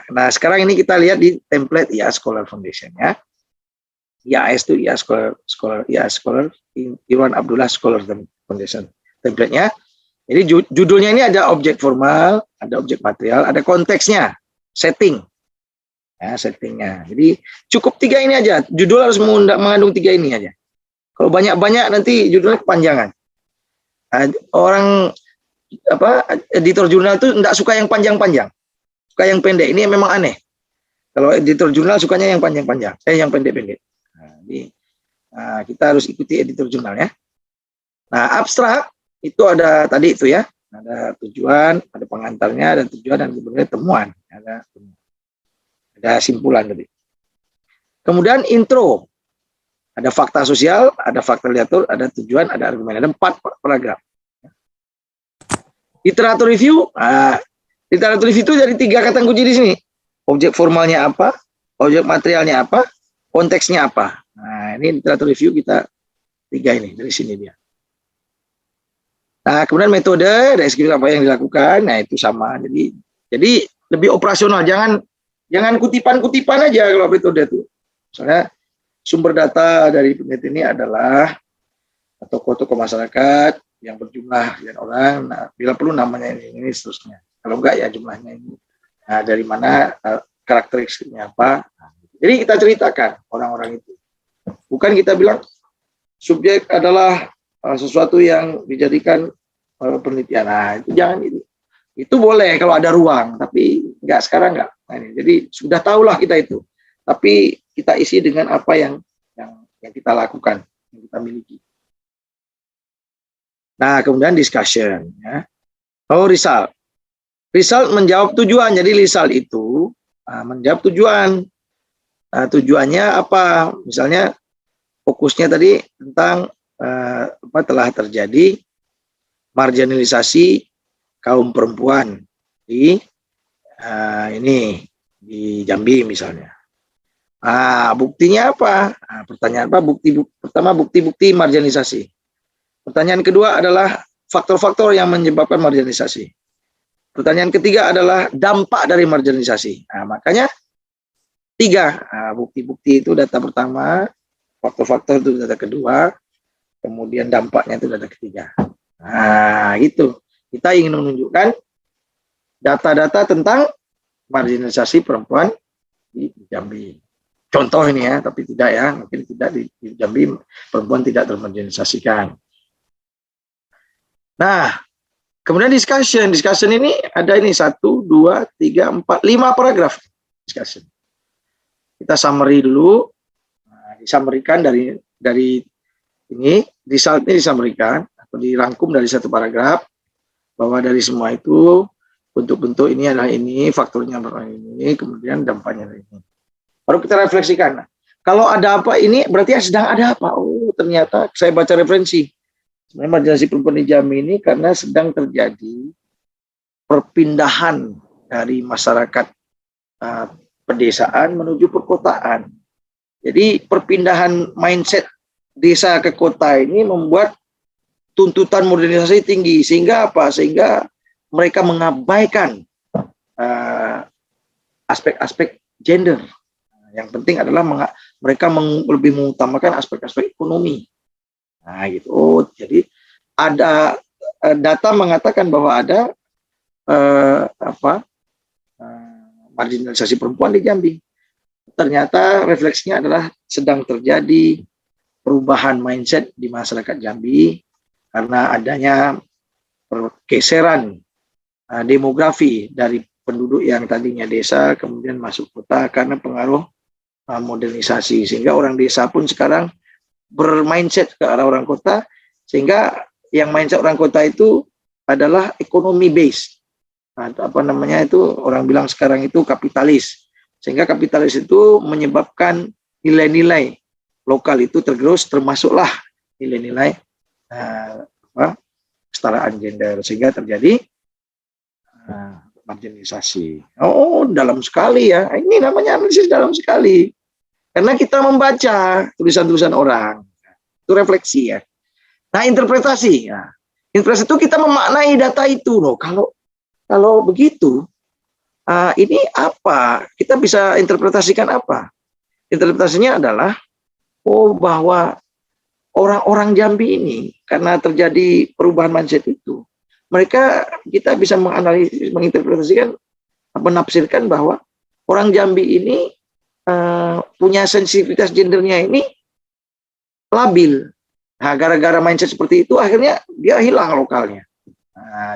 Nah sekarang ini kita lihat di template IA Scholar Foundation ya. IAS itu IA Scholar, Irwan Abdullah Scholar Foundation. Template-nya. Jadi judulnya ini ada objek formal, ada objek material, ada konteksnya, setting. Ya, settingnya. Jadi cukup 3 ini aja. Judul harus mengandung 3 ini aja. Kalau banyak-banyak nanti judulnya kepanjangan. Orang editor jurnal itu enggak suka yang panjang-panjang. Suka yang pendek. Ini memang aneh. Kalau editor jurnal sukanya yang panjang-panjang, yang pendek-pendek. Nah, kita harus ikuti editor jurnal ya. Nah, abstrak itu ada tadi itu ya, ada tujuan, ada pengantarnya, ada tujuan dan kemudian temuan, ada simpulan tadi. Kemudian intro, ada fakta sosial, ada fakta literatur, ada tujuan, ada argumen, ada 4 paragraf. Literatur review, literatur review itu dari 3 kata kunci di sini. Objek formalnya apa, objek materialnya apa, konteksnya apa. Nah ini literatur review kita 3 ini dari sini dia. Nah, kemudian metode deskripsi apa yang dilakukan, nah itu sama. Jadi lebih operasional, jangan kutipan-kutipan aja kalau metode itu. Misalnya sumber data dari penelitian ini adalah tokoh-tokoh masyarakat yang berjumlah sekian orang. Nah, bila perlu namanya ini seterusnya. Kalau enggak ya jumlahnya ini. Nah, dari mana karakteristiknya apa? Nah, jadi kita ceritakan orang-orang itu. Bukan kita bilang subjek adalah sesuatu yang dijadikan penelitian. Nah, itu jangan itu. Itu boleh kalau ada ruang, tapi enggak sekarang enggak. Nah, ini. Jadi sudah tahulah kita itu. Tapi kita isi dengan apa yang kita lakukan, yang kita miliki. Nah, kemudian discussion ya. Oh, result. Result menjawab tujuan. Jadi result itu menjawab tujuan. Nah, tujuannya apa? Misalnya fokusnya tadi tentang telah terjadi marginalisasi kaum perempuan di Jambi misalnya. Buktinya apa? Pertanyaan apa? Pertama, bukti-bukti marginalisasi. Pertanyaan kedua adalah faktor-faktor yang menyebabkan marginalisasi. Pertanyaan ketiga adalah dampak dari marginalisasi. Makanya 3. Bukti-bukti itu data pertama, faktor-faktor itu data kedua, kemudian dampaknya itu data ketiga. Gitu. Kita ingin menunjukkan data-data tentang marginalisasi perempuan di Jambi. Contoh ini ya, tapi tidak ya, mungkin tidak di Jambi perempuan tidak termarginalisasikan. Nah, kemudian discussion ini ada ini 1, 2, 3, 4, 5 paragraf discussion. Kita summary dulu, disummarikan dari ini, resultnya disummarikan atau dirangkum dari satu paragraf bahwa dari semua itu bentuk-bentuk ini adalah ini, faktornya ini, kemudian dampaknya ini. Baru kita refleksikan. Kalau ada apa ini berarti sedang ada apa? Oh, ternyata saya baca referensi. Sebenarnya marginalisasi perempuan di Jambi ini karena sedang terjadi perpindahan dari masyarakat pedesaan menuju perkotaan. Jadi perpindahan mindset desa ke kota ini membuat tuntutan modernisasi tinggi. Sehingga apa? Sehingga mereka mengabaikan aspek-aspek gender. Yang penting adalah mereka lebih mengutamakan aspek-aspek ekonomi. Gitu. Jadi ada data mengatakan bahwa ada marginalisasi perempuan di Jambi. Ternyata refleksinya adalah sedang terjadi perubahan mindset di masyarakat Jambi karena adanya pergeseran demografi dari penduduk yang tadinya desa kemudian masuk kota karena pengaruh modernisasi, sehingga orang desa pun sekarang bermindset ke arah orang kota, sehingga yang mindset orang kota itu adalah ekonomi based. Orang bilang sekarang itu kapitalis, sehingga kapitalis itu menyebabkan nilai-nilai lokal itu tergerus, termasuklah nilai-nilai kesetaraan gender, sehingga terjadi marginalisasi. Dalam sekali ya, ini namanya analisis dalam sekali. Karena kita membaca tulisan-tulisan orang, itu refleksi ya. Nah, interpretasi. Interpretasi itu kita memaknai data itu loh. Kalau begitu, ini apa? Kita bisa interpretasikan apa? Interpretasinya adalah, bahwa orang-orang Jambi ini karena terjadi perubahan mindset itu, kita bisa menganalisis, menginterpretasikan, menafsirkan bahwa orang Jambi ini punya sensitivitas gendernya ini labil. Nah, gara-gara mindset seperti itu akhirnya dia hilang lokalnya.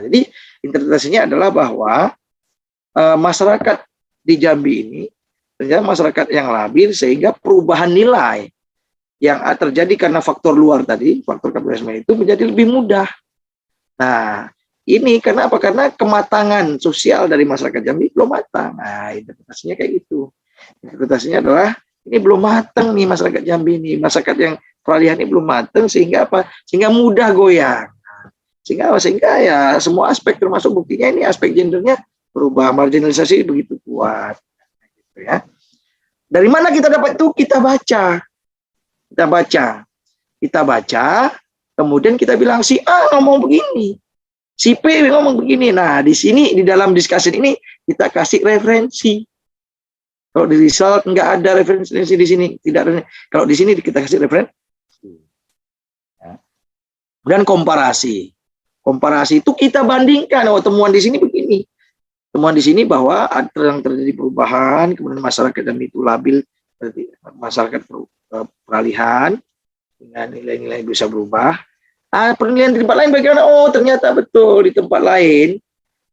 Jadi interpretasinya adalah bahwa masyarakat di Jambi ini ternyata masyarakat yang labil, sehingga perubahan nilai yang terjadi karena faktor luar tadi, faktor kapitalisme itu menjadi lebih mudah. Nah, ini karena apa? Karena kematangan sosial dari masyarakat Jambi belum matang. Nah, interpretasinya kayak gitu. Interpretasinya adalah ini belum matang nih masyarakat Jambi ini, masyarakat yang peralihan ini belum matang, sehingga apa? Sehingga mudah goyang. Sehingga ya semua aspek, termasuk buktinya ini aspek gendernya berubah, marginalisasi begitu kuat. Gitu ya. Dari mana kita dapat itu? Kita baca, kemudian kita bilang si A ngomong begini, si P ngomong begini. Nah, di sini di dalam diskusi ini kita kasih referensi. Kalau di result nggak ada referensi di sini, tidak ada. Kalau di sini kita kasih referensi. Dan komparasi itu kita bandingkan. Temuan di sini begini. Temuan di sini bahwa yang terjadi perubahan, kemudian masyarakat dan itu labil, masyarakat peralihan dengan nilai-nilai bisa berubah. Penilaian di tempat lain bagaimana? Ternyata betul di tempat lain.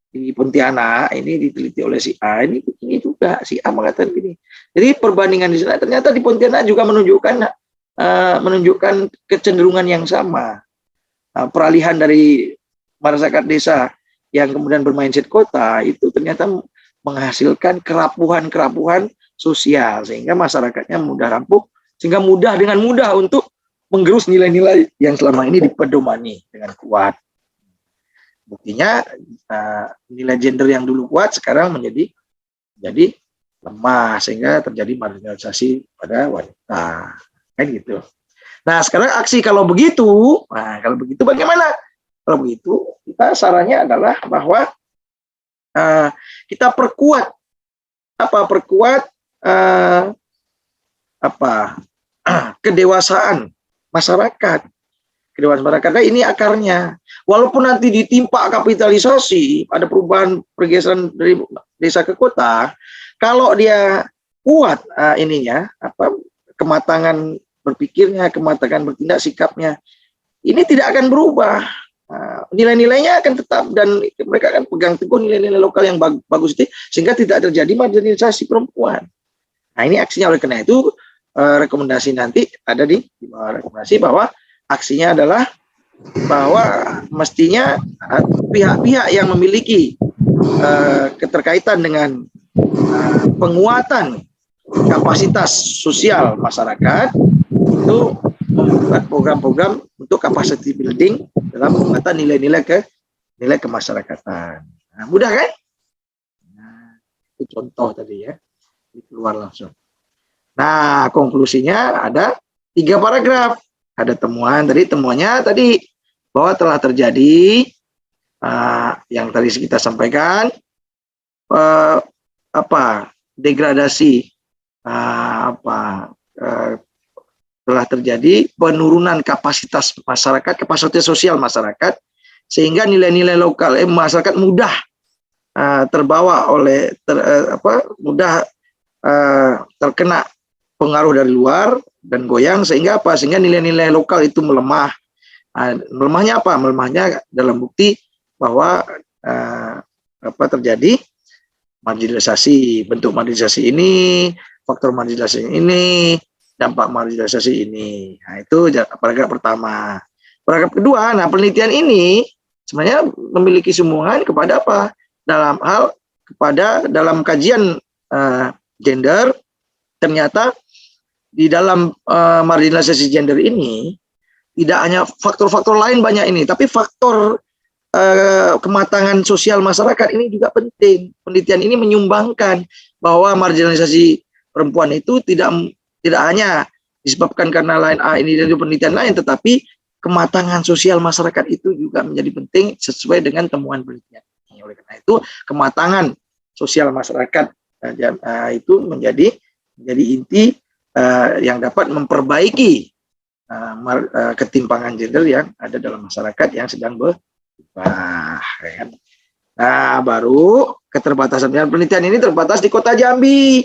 Di Pontianak ini diteliti oleh si A, ini juga si A mengatakan begini. Jadi perbandingan di sana ternyata di Pontianak juga menunjukkan kecenderungan yang sama. Peralihan dari masyarakat desa yang kemudian bermindset kota itu ternyata menghasilkan kerapuhan sosial, sehingga masyarakatnya mudah rapuh, sehingga dengan mudah untuk menggerus nilai-nilai yang selama ini dipedomani dengan kuat. Buktinya nilai gender yang dulu kuat sekarang menjadi lemah sehingga terjadi marginalisasi pada wanita. Kan gitu. Nah, sekarang aksi kalau begitu bagaimana? Kalau begitu, kita sarannya adalah bahwa kita perkuat kedewasaan masyarakat. Kedewasaan masyarakat ini akarnya. Walaupun nanti ditimpa kapitalisasi, ada perubahan pergeseran dari desa ke kota, kalau dia kuat kematangan berpikirnya, kematangan bertindak, sikapnya, ini tidak akan berubah. Nilai-nilainya akan tetap dan mereka akan pegang teguh nilai-nilai lokal yang bagus itu sehingga tidak terjadi marginalisasi perempuan. Nah, ini aksinya. Oleh karena itu rekomendasi nanti ada di bawah rekomendasi bahwa aksinya adalah bahwa mestinya pihak-pihak yang memiliki keterkaitan dengan penguatan kapasitas sosial masyarakat itu membuat program-program untuk capacity building dalam penguatan nilai-nilai kemasyarakatan. Nah, mudah kan? Nah, itu contoh tadi ya, keluar langsung. Nah, konklusinya ada 3 paragraf. Ada temuannya tadi bahwa telah terjadi yang tadi kita sampaikan degradasi telah terjadi penurunan kapasitas masyarakat, kapasitas sosial masyarakat, sehingga nilai-nilai lokal masyarakat mudah terbawa oleh terkena pengaruh dari luar dan goyang, sehingga nilai-nilai lokal itu melemah. Melemahnya apa? Melemahnya dalam bukti bahwa terjadi marginalisasi, bentuk marginalisasi ini, faktor marginalisasi ini, dampak marginalisasi ini. Nah, itu paragraf pertama. Paragraf kedua, penelitian ini sebenarnya memiliki sumbangan kepada apa? Dalam kajian gender, ternyata di dalam marginalisasi gender ini tidak hanya faktor-faktor lain banyak ini, tapi faktor kematangan sosial masyarakat ini juga penting. Penelitian ini menyumbangkan bahwa marginalisasi perempuan itu tidak hanya disebabkan karena lain ini dari penelitian lain, tetapi kematangan sosial masyarakat itu juga menjadi penting sesuai dengan temuan penelitian. Oleh karena itu, kematangan sosial masyarakat itu menjadi inti yang dapat memperbaiki ketimpangan gender yang ada dalam masyarakat yang sedang berubah. Nah, baru keterbatasan penelitian ini terbatas di Kota Jambi.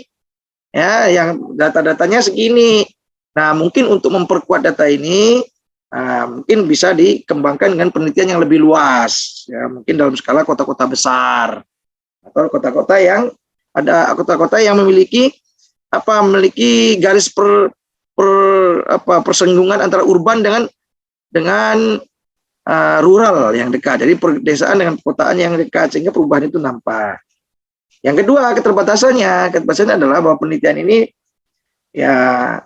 Ya, yang data-datanya segini. Nah, mungkin untuk memperkuat data ini, mungkin bisa dikembangkan dengan penelitian yang lebih luas. Ya, mungkin dalam skala kota-kota besar atau kota-kota yang memiliki garis persenggungan antara urban dengan rural yang dekat. Jadi perdesaan dengan perkotaan yang dekat, sehingga perubahan itu nampak. Yang kedua, keterbatasannya adalah bahwa penelitian ini ya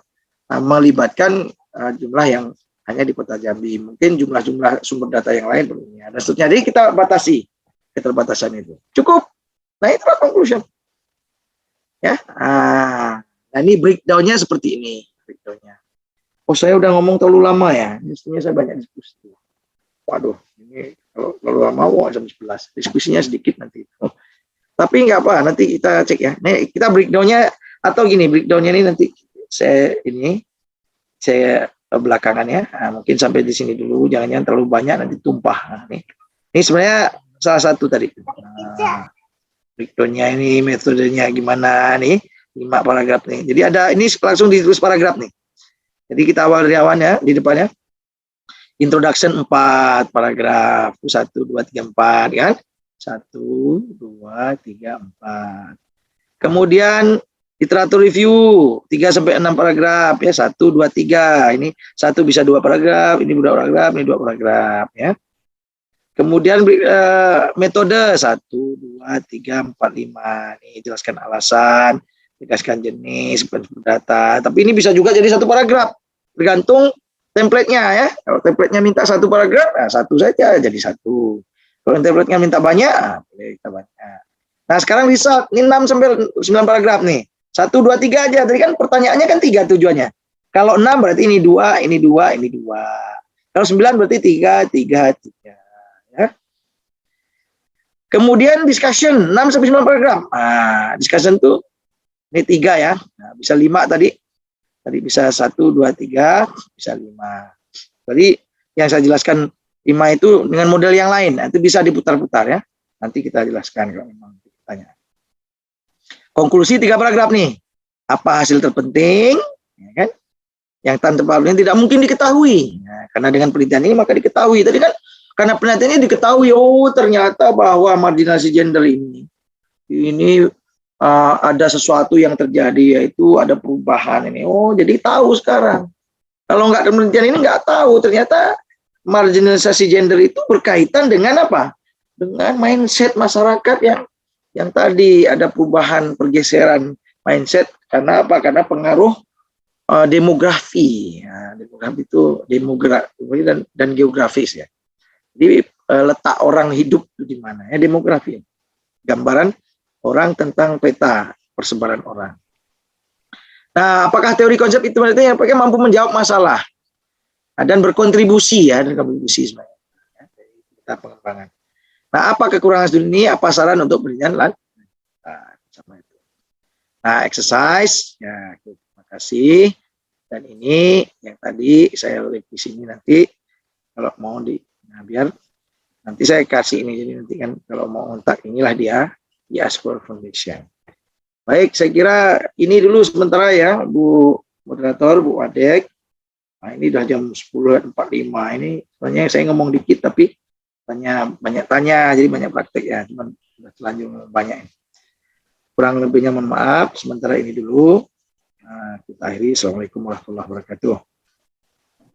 melibatkan jumlah yang hanya di Kota Jambi. Mungkin jumlah sumber data yang lain perlunya. Dan seterusnya. Jadi kita batasi keterbatasan itu. Cukup. Nah, itulah conclusion. Ya. Nah, ini breakdown-nya seperti ini. Breakdown-nya. Oh, saya udah ngomong terlalu lama ya. Mestinya saya banyak diskusi. Waduh, ini kalau terlalu lama jam 11. Diskusinya sedikit nanti. Tapi nggak apa, nanti kita cek ya. Nih, kita breakdown-nya atau gini, breakdown-nya ini nanti saya belakangan ya. Nah, mungkin sampai di sini dulu, jangan terlalu banyak nanti tumpah. Nah, ini sebenarnya salah satu tadi. Nah, breakdown-nya ini metodenya gimana nih? 5 paragraf nih. Jadi ada ini langsung ditulis paragraf nih. Jadi kita awal dari awalnya di depannya. Introduction 4 paragraf 1, 2, 3, 4 kan? 1, 2, 3, 4. Kemudian literatur review 3-6 paragraf ya, 1, 2, 3. Ini 1 bisa 2 paragraf, ini 2 paragraf, ini 2 paragraf ya. Kemudian metode 1, 2, 3, 4, 5. Ini jelaskan alasan, jelaskan jenis, data. Tapi ini bisa juga jadi 1 paragraf, tergantung template-nya ya. Kalau template-nya minta 1 paragraf, nah 1 saja jadi 1. Kalau template-nya minta banyak, boleh kita banyak. Nah, sekarang result. Ini 6 sampai 9 paragraf nih. 1, 2, 3 aja. Tadi kan pertanyaannya kan 3 tujuannya. Kalau 6 berarti ini 2, ini 2, ini 2. Kalau 9 berarti 3, 3, 3. Ya. Kemudian discussion 6 sampai 9 paragraf. Nah, discussion tuh ini 3 ya. Nah, bisa 5 tadi. Tadi bisa 1, 2, 3, bisa 5. Tadi yang saya jelaskan 5 itu dengan model yang lain. Nah, itu bisa diputar-putar ya. Nanti kita jelaskan kalau memang ditanya. Konklusi 3 paragraf nih. Apa hasil terpenting? Ya kan? Yang tanpa penelitian tidak mungkin diketahui. Nah, karena dengan penelitian ini maka diketahui. Tadi kan karena penelitian ini diketahui, oh ternyata bahwa marginalisasi gender ini ada sesuatu yang terjadi, yaitu ada perubahan ini. Oh, jadi tahu sekarang. Kalau nggak ada penelitian ini nggak tahu. Ternyata marginalisasi gender itu berkaitan dengan apa? Dengan mindset masyarakat yang tadi ada perubahan, pergeseran mindset. Karena apa? Karena pengaruh demografi. Ya, demografi itu demografi dan geografis ya. Jadi letak orang hidup itu di mana? Ya, demografi. Gambaran orang tentang peta persebaran orang. Nah, apakah teori konsep itu apakah mampu menjawab masalah dan berkontribusi ya, dan kontribusi sebenarnya ya, dari kita pengembangan. Nah, apa kekurangan studi ini? Apa saran untuk penelitian lanjut? Nah, sama itu. Nah, exercise ya, terima kasih. Dan ini yang tadi saya revisi ini nanti kalau mau biar nanti saya kasih ini, jadi nanti kan kalau mau kontak inilah dia di Ask4 Foundation. Baik, saya kira ini dulu sementara ya, Bu Moderator, Bu Wadek. Nah, ini udah jam 10.45 ini. Sebenarnya saya ngomong dikit tapi banyak tanya, jadi banyak praktek ya. Cuman sudah terlanjur banyak. Kurang lebihnya mohon maaf. Sementara ini dulu. Nah, kita akhiri. Assalamualaikum warahmatullahi wabarakatuh.